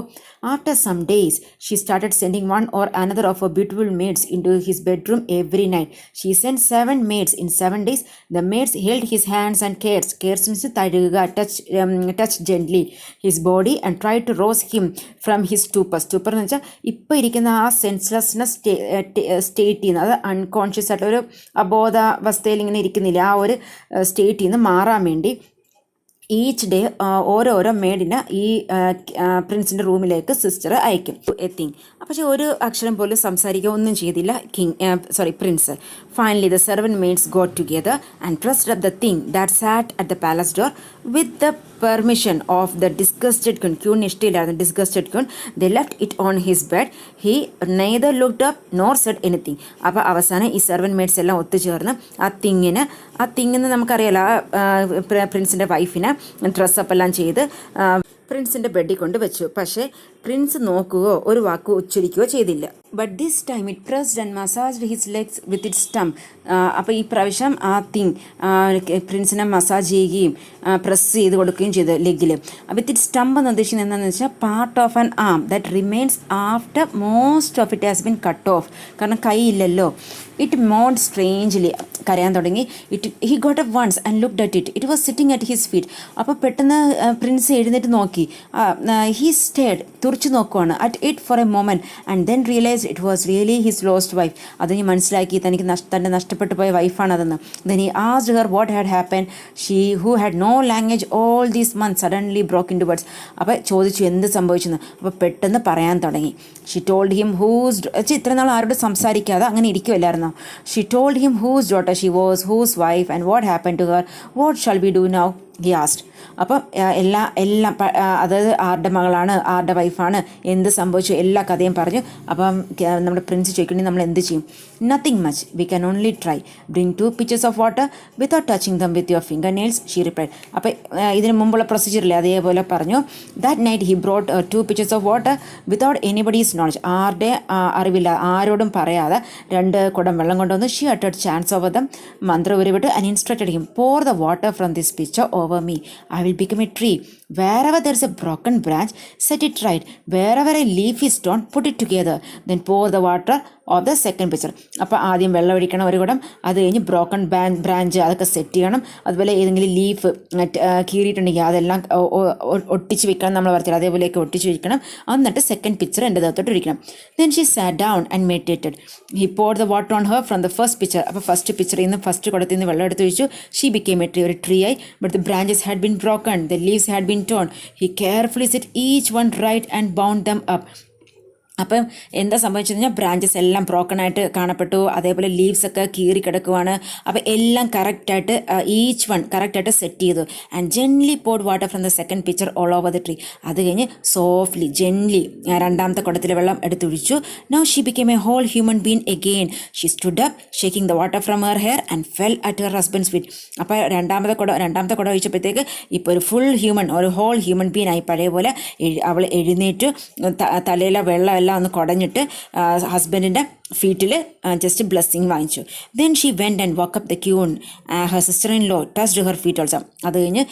After some days, she started sending one or another of her beautiful maids into his bedroom every night. She sent 7 maids in 7 days. The maids held his hands and cares means തഴുകുക, touch gently his body and tried to rouse him from his stupor. Stupor എന്ന് വെച്ചാൽ ഇപ്പോൾ ഇരിക്കുന്ന ആ സെൻസ്ലെസ്നെസ് സ്റ്റേറ്റിൽ നിന്ന്, അത് unconscious ആയിട്ട് ഒരു അബോധാവസ്ഥയിൽ ഇങ്ങനെ ഇരിക്കുന്നില്ല, ആ ഒരു സ്റ്റേറ്റിൽ നിന്ന് മാറാൻ വേണ്ടി ഈച്ച് ഡേ ഓരോരോ മെയ്ഡിനെ ഈ പ്രിൻസിൻ്റെ റൂമിലേക്ക് സിസ്റ്റർ അയക്കും. എത്തിങ് പക്ഷെ ഒരു അക്ഷരം പോലും സംസാരിക്കുക ഒന്നും ചെയ്തില്ല prince. Finally the servant maids got together and pressed up the thing that sat at the palace door with the permission of the disgusted queen. Queen ഇഷ്ടമില്ലായിരുന്നു disgusted queen. The left it on his bed. He neither looked up nor said anything. അപ്പോൾ അവസാനം ഈ servant maid's എല്ലാം ഒത്തുചേർന്ന് ആ തിങ്ങിന് നമുക്കറിയാലോ, പ്രിൻസിൻ്റെ വൈഫിനെ dress up എല്ലാം ചെയ്ത് പ്രിൻസിൻ്റെ ബെഡിൽ കൊണ്ട് വെച്ചു. പക്ഷേ പ്രിൻസ് നോക്കുകയോ ഒരു വാക്കോ ഉച്ചരിക്കുകയോ ചെയ്തില്ല. But this time it pressed and massaged his legs with it stump. അപ്പോൾ ഈ പ്രാവശ്യം ആ തിങ് പ്രിൻസിനെ മസാജ് ചെയ്യുകയും പ്രസ് ചെയ്ത് കൊടുക്കുകയും ചെയ്തു ലെഗിൽ. വിത്ത് ഇറ്റ് സ്റ്റംപ് എന്ന് ഉദ്ദേശിക്കുന്നത് എന്താണെന്ന് വെച്ചാൽ part of an arm that remains after most of it has been cut off. കാരണം കൈയില്ലല്ലോ. ഇറ്റ് മോഡ് സ്ട്രേഞ്ച്ലി, കരയാൻ തുടങ്ങി. He got up once and looked at it. It was sitting at his feet. അപ്പോൾ പെട്ടെന്ന് prince എഴുന്നേറ്റ് നോക്കി. He stared, തുറച്ചു നോക്കുവാണ് at it for a moment and then realise it was really his lost wife. അതിന് മനസ്സിലാക്കി തനിക്ക് തൻ്റെ നഷ്ടപ്പെട്ടു പോയ വൈഫാണ് അതെന്ന്. Then he asked her what had happen. She who had no language all these months suddenly broke into words. അപ്പോൾ ചോദിച്ചു എന്ത് സംഭവിച്ചെന്ന്. അപ്പോൾ പെട്ടെന്ന് പറയാൻ തുടങ്ങി. ഷീ ടോൾഡ് ഹിം ഇത്ര നാൾ ആരോട് സംസാരിക്കാതെ അങ്ങനെ ഇരിക്കുമല്ലായിരുന്നോ. She told him whose daughter she was, whose wife and what happen to her, what shall we do now he asked. അപ്പം എല്ലാം അതായത് ആരുടെ മകളാണ്, ആരുടെ വൈഫാണ്, എന്ത് സംഭവിച്ചു, എല്ലാ കഥയും പറഞ്ഞു. അപ്പം നമ്മുടെ പ്രിൻസ് ചോദിക്കണമെങ്കിൽ നമ്മൾ എന്ത് ചെയ്യും. Nothing much, we can only try. Bring 2 pitchers of water without touching them with your finger nails, she replied. അപ്പം ഇതിന് മുമ്പുള്ള പ്രൊസീജിയറില്ലേ അതേപോലെ പറഞ്ഞു. That night he brought 2 pitchers of water without anybody's knowledge. ആരുടെ അറിവില്ല, ആരോടും പറയാതെ 2 കുടം വെള്ളം കൊണ്ടുവന്ന്. ഷീ അട്ടഡ് ചാൻസ് ഓവർ ദം, മന്ത്രം ഉരുവിട്ട് and instructed him pour the water from this pitcher over me. I will become a tree. Wherever there is a broken branch, set it right. Wherever a leaf is torn, put it together. Then pour the water of the second pitcher. അപ്പോൾ ആദ്യം വെള്ളം ഒഴിക്കണം ഒരു കുടം, അത് കഴിഞ്ഞ് broken branch അതൊക്കെ set ചെയ്യണം. അതുപോലെ ഏതെങ്കിലും ലീഫ് കീറിയിട്ടുണ്ടെങ്കിൽ അതെല്ലാം ഒട്ടിച്ച് വെക്കണം. നമ്മൾ പറഞ്ഞാൽ അതേപോലെയൊക്കെ ഒട്ടിച്ച് വെക്കണം. എന്നിട്ട് സെക്കൻഡ് പിക്ചർ എൻ്റെ ദേഹത്തോട്ട് ഒഴിക്കണം. Then she sat down and meditated. He poured the water on her from the first pitcher. അപ്പോൾ ഫസ്റ്റ് പിക്ചറിൽ നിന്ന് ഫസ്റ്റ് കുടത്തിൽ നിന്ന് വെള്ളം എടുത്ത് ഒഴിച്ചു. ഷീ became a tree, ഒരു ട്രീ ആയി. But the branches had been broken, the leaves had been torn. He carefully set each one right and bound them up. അപ്പം എന്താ സംഭവിച്ചത് കഴിഞ്ഞാൽ ബ്രാഞ്ചസ് എല്ലാം ബ്രോക്കണായിട്ട് കാണപ്പെട്ടു. അതേപോലെ ലീവ്സ് ഒക്കെ കീറി കിടക്കുവാണ്. അപ്പോൾ എല്ലാം കറക്റ്റായിട്ട് ഈച്ച് വൺ കറക്റ്റായിട്ട് സെറ്റ് ചെയ്തു. And gently poured water from the second pitcher all over the tree. അത് കഴിഞ്ഞ് സോഫ്റ്റ്ലി ജെൻലി രണ്ടാമത്തെ കുടത്തിലെ വെള്ളം എടുത്തൊഴിച്ചു. Now she became a whole human being again. She stood up shaking the water from her hair and fell at her husband's feet. അപ്പോൾ രണ്ടാമത്തെ കുട ഒഴിച്ചപ്പോഴത്തേക്ക് ഇപ്പോൾ ഒരു ഫുൾ ഹ്യൂമൻ, ഒരു ഹോൾ ഹ്യൂമൻ ബീൻ ആയി. പഴയ പോലെ അവൾ എഴുന്നേറ്റ് തലയിലെ വെള്ളം എല്ലാം ഒന്ന് കുടഞ്ഞിട്ട് ഹസ്ബൻഡിൻ്റെ ഫീറ്റിൽ ജസ്റ്റ് ബ്ലെസ്സിങ് വാങ്ങിച്ചു. Then she went and walk up the queen. Her sister in law touched her feet also. അത് കഴിഞ്ഞ്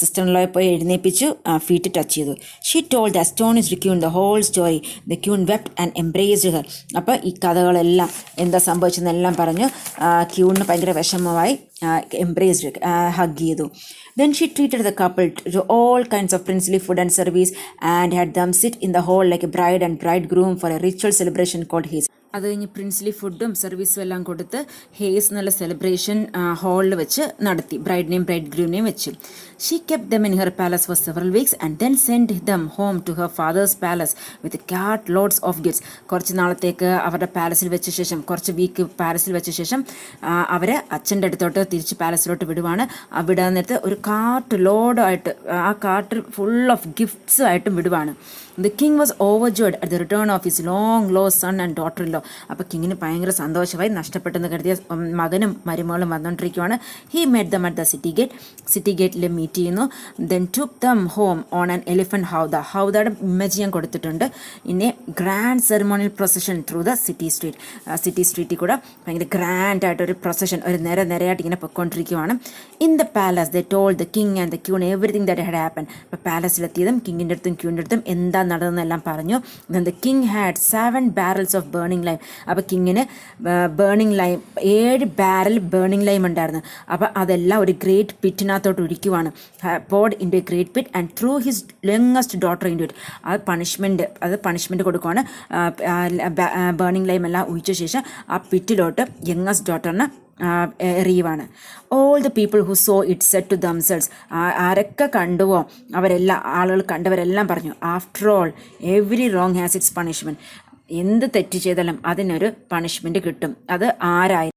സിസ്റ്റർ ഇൻ ലോയെ പോയി എഴുന്നേൽപ്പിച്ചു, ഫീറ്റ് ടച്ച് ചെയ്തു. She told the astonished queen the whole story. The queen wept and embraced her. അപ്പോൾ ഈ കഥകളെല്ലാം എന്താ സംഭവിച്ചതെന്നെല്ലാം പറഞ്ഞു. ക്യൂണിന് ഭയങ്കര വിഷമമായി, എംബ്രേസ്ഡ്, ഹഗ് ചെയ്തു. Then she treated the couple to all kinds of princely food and service and had them sit in the hall like a bride and bridegroom for a ritual celebration called his. അത് കഴിഞ്ഞ് princely ഫുഡും സർവീസും എല്ലാം കൊടുത്ത് Hayes എന്നുള്ള celebration ഹാളിൽ വെച്ച് നടത്തി. ബ്രൈഡിനെയും ബ്രൈഡ് ഗ്രൂമിനെയും വെച്ച്. She kept them in her palace for several weeks and then send them home to her father's palace with cart loads of gifts. കുറച്ച് നാളത്തേക്ക് അവരുടെ പാലസിൽ വെച്ച ശേഷം, കുറച്ച് വീക്ക് പാലസിൽ വെച്ച ശേഷം അവരെ അച്ഛൻ്റെ അടുത്തോട്ട് തിരിച്ച് പാലസിലോട്ട് വിടുവാണ്. വിടാൻ നേരത്ത് ഒരു കാർട്ട് ലോഡായിട്ട്, ആ കാർട്ട് ഫുൾ ഓഫ് ഗിഫ്റ്റ്സും ആയിട്ടും വിടുവാണ്. The king was overjoyed at the return of his long lost son and daughter in law. അപ്പോൾ കിങ്ങിന് ഭയങ്കര സന്തോഷമായി, നഷ്ടപ്പെട്ടെന്ന് കരുതിയ മകനും മരുമകളും വന്നുകൊണ്ടിരിക്കുകയാണ്. He met them at the city ഗേറ്റിൽ മീറ്റ് ചെയ്യുന്നു. Then took them home on an elephant ഹൗദയുടെ ഇമേജ് ഞാൻ കൊടുത്തിട്ടുണ്ട്. ഇനി grand ceremonial procession through the city സ്ട്രീറ്റിൽ കൂടെ ഭയങ്കര ഗ്രാൻഡ് ആയിട്ടൊരു പ്രൊസഷൻ, ഒരു നിരയായിട്ട് ഇങ്ങനെ പൊയ്ക്കൊണ്ടിരിക്കുകയാണ്. In the palace they told the king and the queen everything that had happen. അപ്പോൾ പാലസിലെത്തിയതും കിങ്ങിൻ്റെ അടുത്തും ക്യൂണിൻ്റെ അടുത്തും എന്താ നടന്നതെന്നെല്ലാം പറഞ്ഞു. Then the king had 7 barrels of burning lime. അപ്പോൾ കിങ്ങിന് burning lime 7 barrel burning lime ഉണ്ടായിരുന്നു. അപ്പോൾ അതെല്ലാം ഒരു ഗ്രേറ്റ് പിറ്റിനകത്തോട്ട് ഒഴിക്കുവാണ്. Poured into a great pit and threw his youngest daughter into it. അത് പണിഷ്മെൻറ്റ് കൊടുക്കുവാണ്. ബേണിംഗ് ലൈം എല്ലാം ഒഴിച്ച ശേഷം ആ പിറ്റിലോട്ട് youngest ഡോട്ടറിന് എറിയുവാണ്. All the people who saw it said to themselves. ആരൊക്കെ കണ്ടുവോ ആളുകൾ കണ്ടവരെല്ലാം പറഞ്ഞു, after all every wrong has its punishment. എന്ത് തെറ്റ് ചെയ്താലും അതിനൊരു പണിഷ്മെൻറ്റ് കിട്ടും. അത് ആരായി